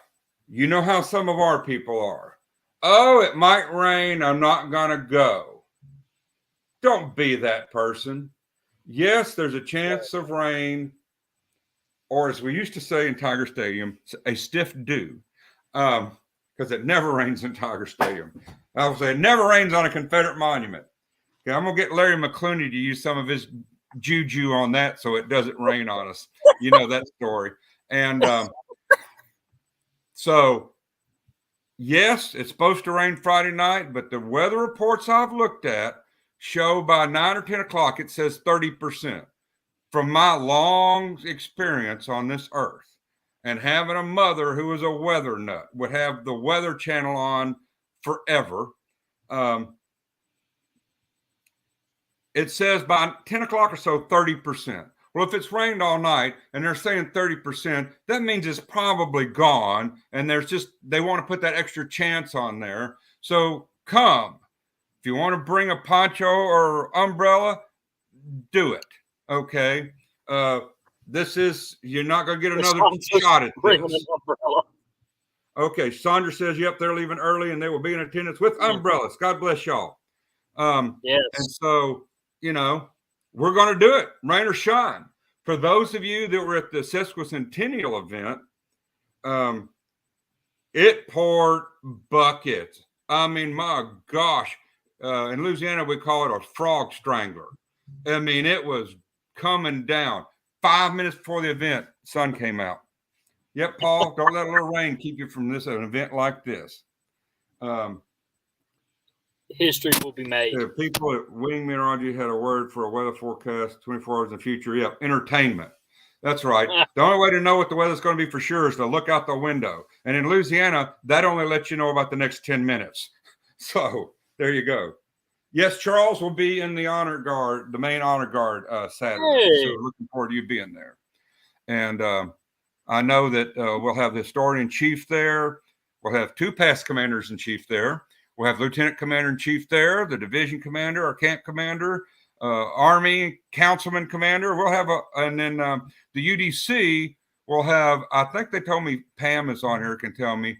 you know how some of our people are. Oh, it might rain. I'm not going to go. Don't be that person. Yes, there's a chance of rain, or as we used to say in Tiger Stadium, a stiff dew, because it never rains in Tiger Stadium. I will say it never rains on a Confederate monument. Okay, I'm going to get Larry McClooney to use some of his juju on that so it doesn't rain on us. You know that story. And so, yes, it's supposed to rain Friday night, but the weather reports I've looked at show by 9 or 10 o'clock, it says 30%. From my long experience on this earth and having a mother who was a weather nut, would have the Weather Channel on forever. It says by 10 o'clock or so, 30%. Well, if it's rained all night and they're saying 30%, that means it's probably gone. And they want to put that extra chance on there. So come. If you want to bring a poncho or umbrella, do it. Okay. You're not going to get another shot at this. Okay. Sandra says, yep, they're leaving early and they will be in attendance with umbrellas. God bless y'all. Yes. And so, we're going to do it, rain or shine. For those of you that were at the sesquicentennial event, it poured buckets. I mean, my gosh. In Louisiana, we call it a frog strangler. I mean, it was coming down. 5 minutes before the event, sun came out. Yep, Paul, don't let a little rain keep you from an event like this. History will be made. The people at Wing Meteorology had a word for a weather forecast 24 hours in the future. Yep, entertainment. That's right. The only way to know what the weather's going to be for sure is to look out the window. And in Louisiana, that only lets you know about the next 10 minutes. So there you go. Yes, Charles will be in the honor guard, the main honor guard Saturday. Hey. So looking forward to you being there. And I know that we'll have the historian chief there. We'll have 2 past commanders in chief there. We'll have lieutenant commander in chief there, the division commander, our camp commander, Army councilman commander. We'll have and then the UDC will have, I think they told me, Pam is on here, can tell me,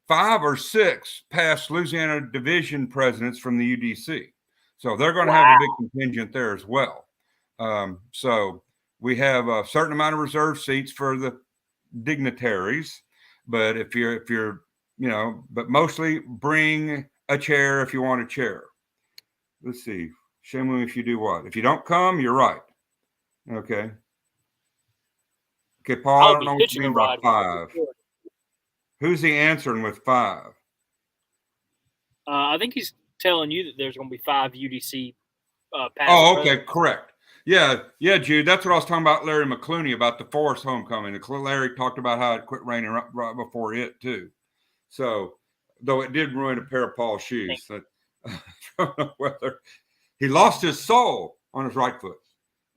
5 or 6 past Louisiana division presidents from the UDC. So they're going to have a big contingent there as well. So we have a certain amount of reserve seats for the dignitaries, but if you're, but mostly bring a chair if you want a chair. Let's see. Shame if you do what? If you don't come, you're right. Okay. Okay, Paul, I don't know what you mean by 5. Who's he answering with 5? I think he's telling you that there's going to be 5 UDC okay, presidents. Correct. Yeah, Jude. That's what I was talking about, Larry McClooney, about the Forest homecoming. Larry talked about how it quit raining right before it, too. So, though it did ruin a pair of Paul's shoes. I don't know whether he lost his soul on his right foot.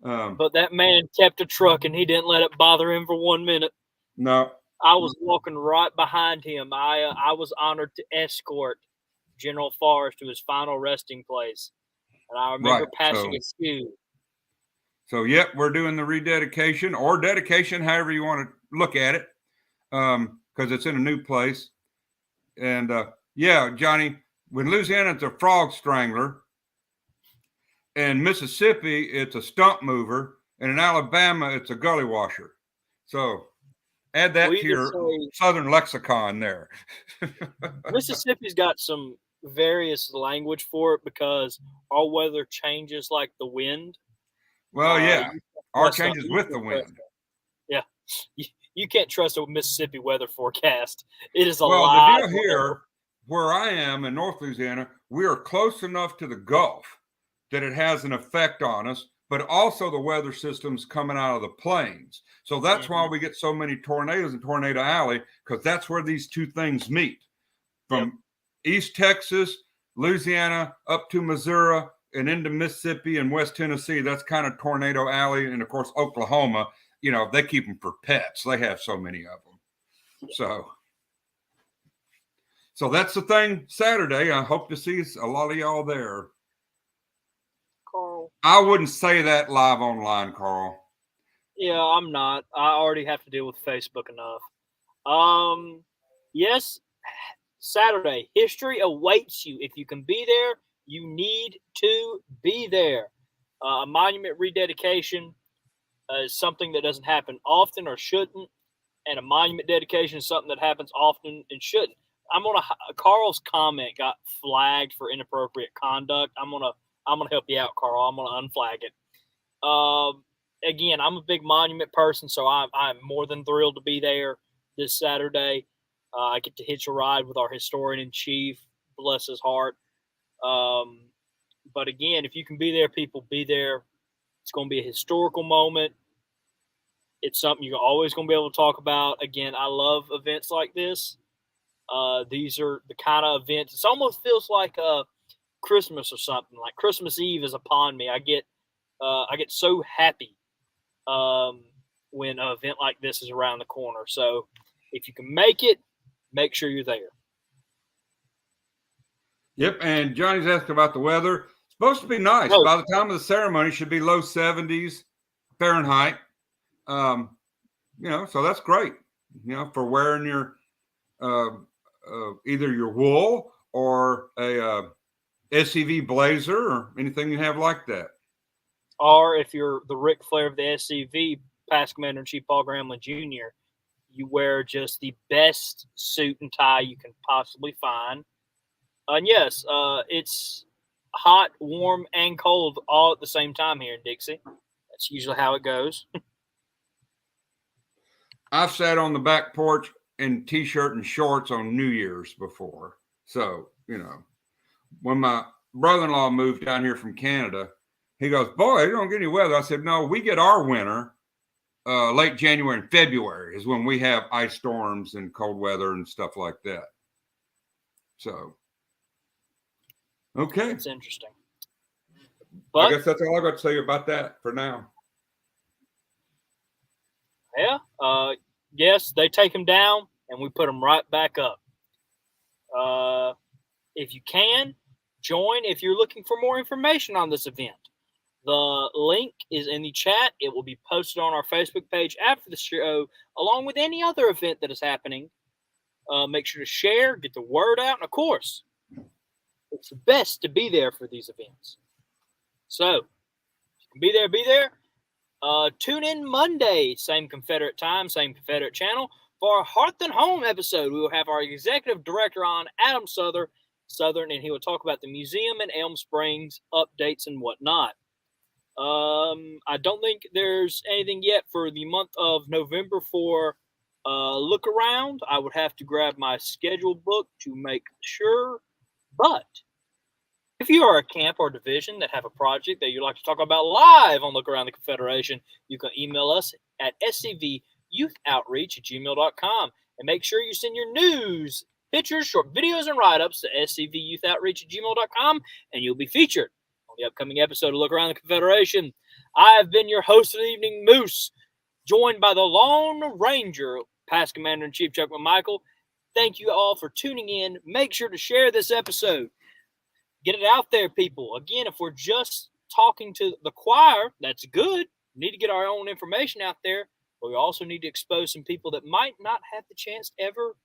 But that man kept a truck, and he didn't let it bother him for 1 minute. No. I was walking right behind him. I was honored to escort General Forrest to his final resting place. And I remember passing his shoe. So, yep, we're doing the rededication or dedication, however you want to look at it, because it's in a new place. And, Johnny, when Louisiana, it's a frog strangler. In Mississippi, it's a stump mover. And in Alabama, it's a gully washer. So add that to your Southern lexicon there. Mississippi's got some various language for it because our weather changes like the wind. Well, our changes with the wind. Yeah. You can't trust a Mississippi weather forecast. It is a lot. Well, the deal here, where I am in North Louisiana, we are close enough to the Gulf that it has an effect on us, but also the weather system's coming out of the plains. So that's why we get so many tornadoes in Tornado Alley, because that's where these two things meet. From East Texas, Louisiana, up to Missouri, and into Mississippi and West Tennessee, that's kind of Tornado Alley. And, of course, Oklahoma, they keep them for pets. They have so many of them. So that's the thing Saturday. I hope to see a lot of y'all there. Carl. I wouldn't say that live online, Carl. Yeah, I'm not. I already have to deal with Facebook enough. Yes, Saturday. History awaits you. If you can be there, you need to be there. A monument rededication is something that doesn't happen often or shouldn't, and a monument dedication is something that happens often and shouldn't. Carl's comment got flagged for inappropriate conduct. I'm gonna help you out, Carl. I'm gonna unflag it. Again, I'm a big monument person, so I'm more than thrilled to be there this Saturday. I get to hitch a ride with our historian in chief, bless his heart. But again, if you can be there, people, be there. It's going to be a historical moment. It's something you're always going to be able to talk about. Again, I love events like this. These are the kind of events. It almost feels like Christmas or something. Like Christmas Eve is upon me. I get so happy when an event like this is around the corner. So if you can make it, make sure you're there. Yep, and Johnny's asking about the weather. It's supposed to be nice. Oh. By the time of the ceremony, it should be low 70s Fahrenheit. So that's great. For wearing your either your wool or a SCV blazer or anything you have like that. Or if you're the Ric Flair of the SCV, past Commander-in-Chief Paul Grambling Jr., you wear just the best suit and tie you can possibly find. And yes, it's hot, warm, and cold all at the same time here in Dixie. That's usually how it goes. I've sat on the back porch in T-shirt and shorts on New Year's before. So, when my brother-in-law moved down here from Canada, he goes, boy, you don't get any weather. I said, no, we get our winter late January and February is when we have ice storms and cold weather and stuff like that. So, okay. It's interesting. But, I guess that's all I got to say about that for now. Yeah. Yes, they take them down and we put them right back up. If you can, join if you're looking for more information on this event. The link is in the chat. It will be posted on our Facebook page after the show, along with any other event that is happening. Make sure to share, get the word out, and of course, it's the best to be there for these events. So, if you can be there. Tune in Monday, same Confederate time, same Confederate channel, for our Hearth and Home episode. We will have our executive director on, Adam Southern, and he will talk about the museum in Elm Springs, updates and whatnot. I don't think there's anything yet for the month of November for Look Around. I would have to grab my schedule book to make sure. But if you are a camp or division that have a project that you'd like to talk about live on Look Around the Confederation, you can email us at scvyouthoutreach@gmail.com. And make sure you send your news, pictures, short videos, and write-ups to scvyouthoutreach@gmail.com, and you'll be featured on the upcoming episode of Look Around the Confederation. I have been your host of the evening, Moose, joined by the Lone Ranger, past Commander-in-Chief Chuck McMichael. Thank you all for tuning in. Make sure to share this episode. Get it out there, people. Again, if we're just talking to the choir, that's good. We need to get our own information out there, but we also need to expose some people that might not have the chance ever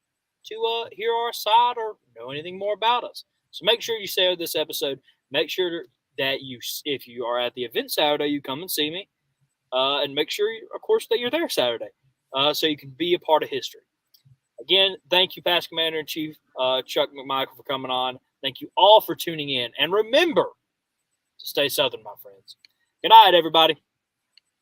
to hear our side or know anything more about us. So make sure you share this episode. Make sure that if you are at the event Saturday, you come and see me. And make sure, of course, that you're there Saturday so you can be a part of history. Again, thank you, Past Commander-in-Chief Chuck McMichael, for coming on. Thank you all for tuning in. And remember to stay Southern, my friends. Good night, everybody.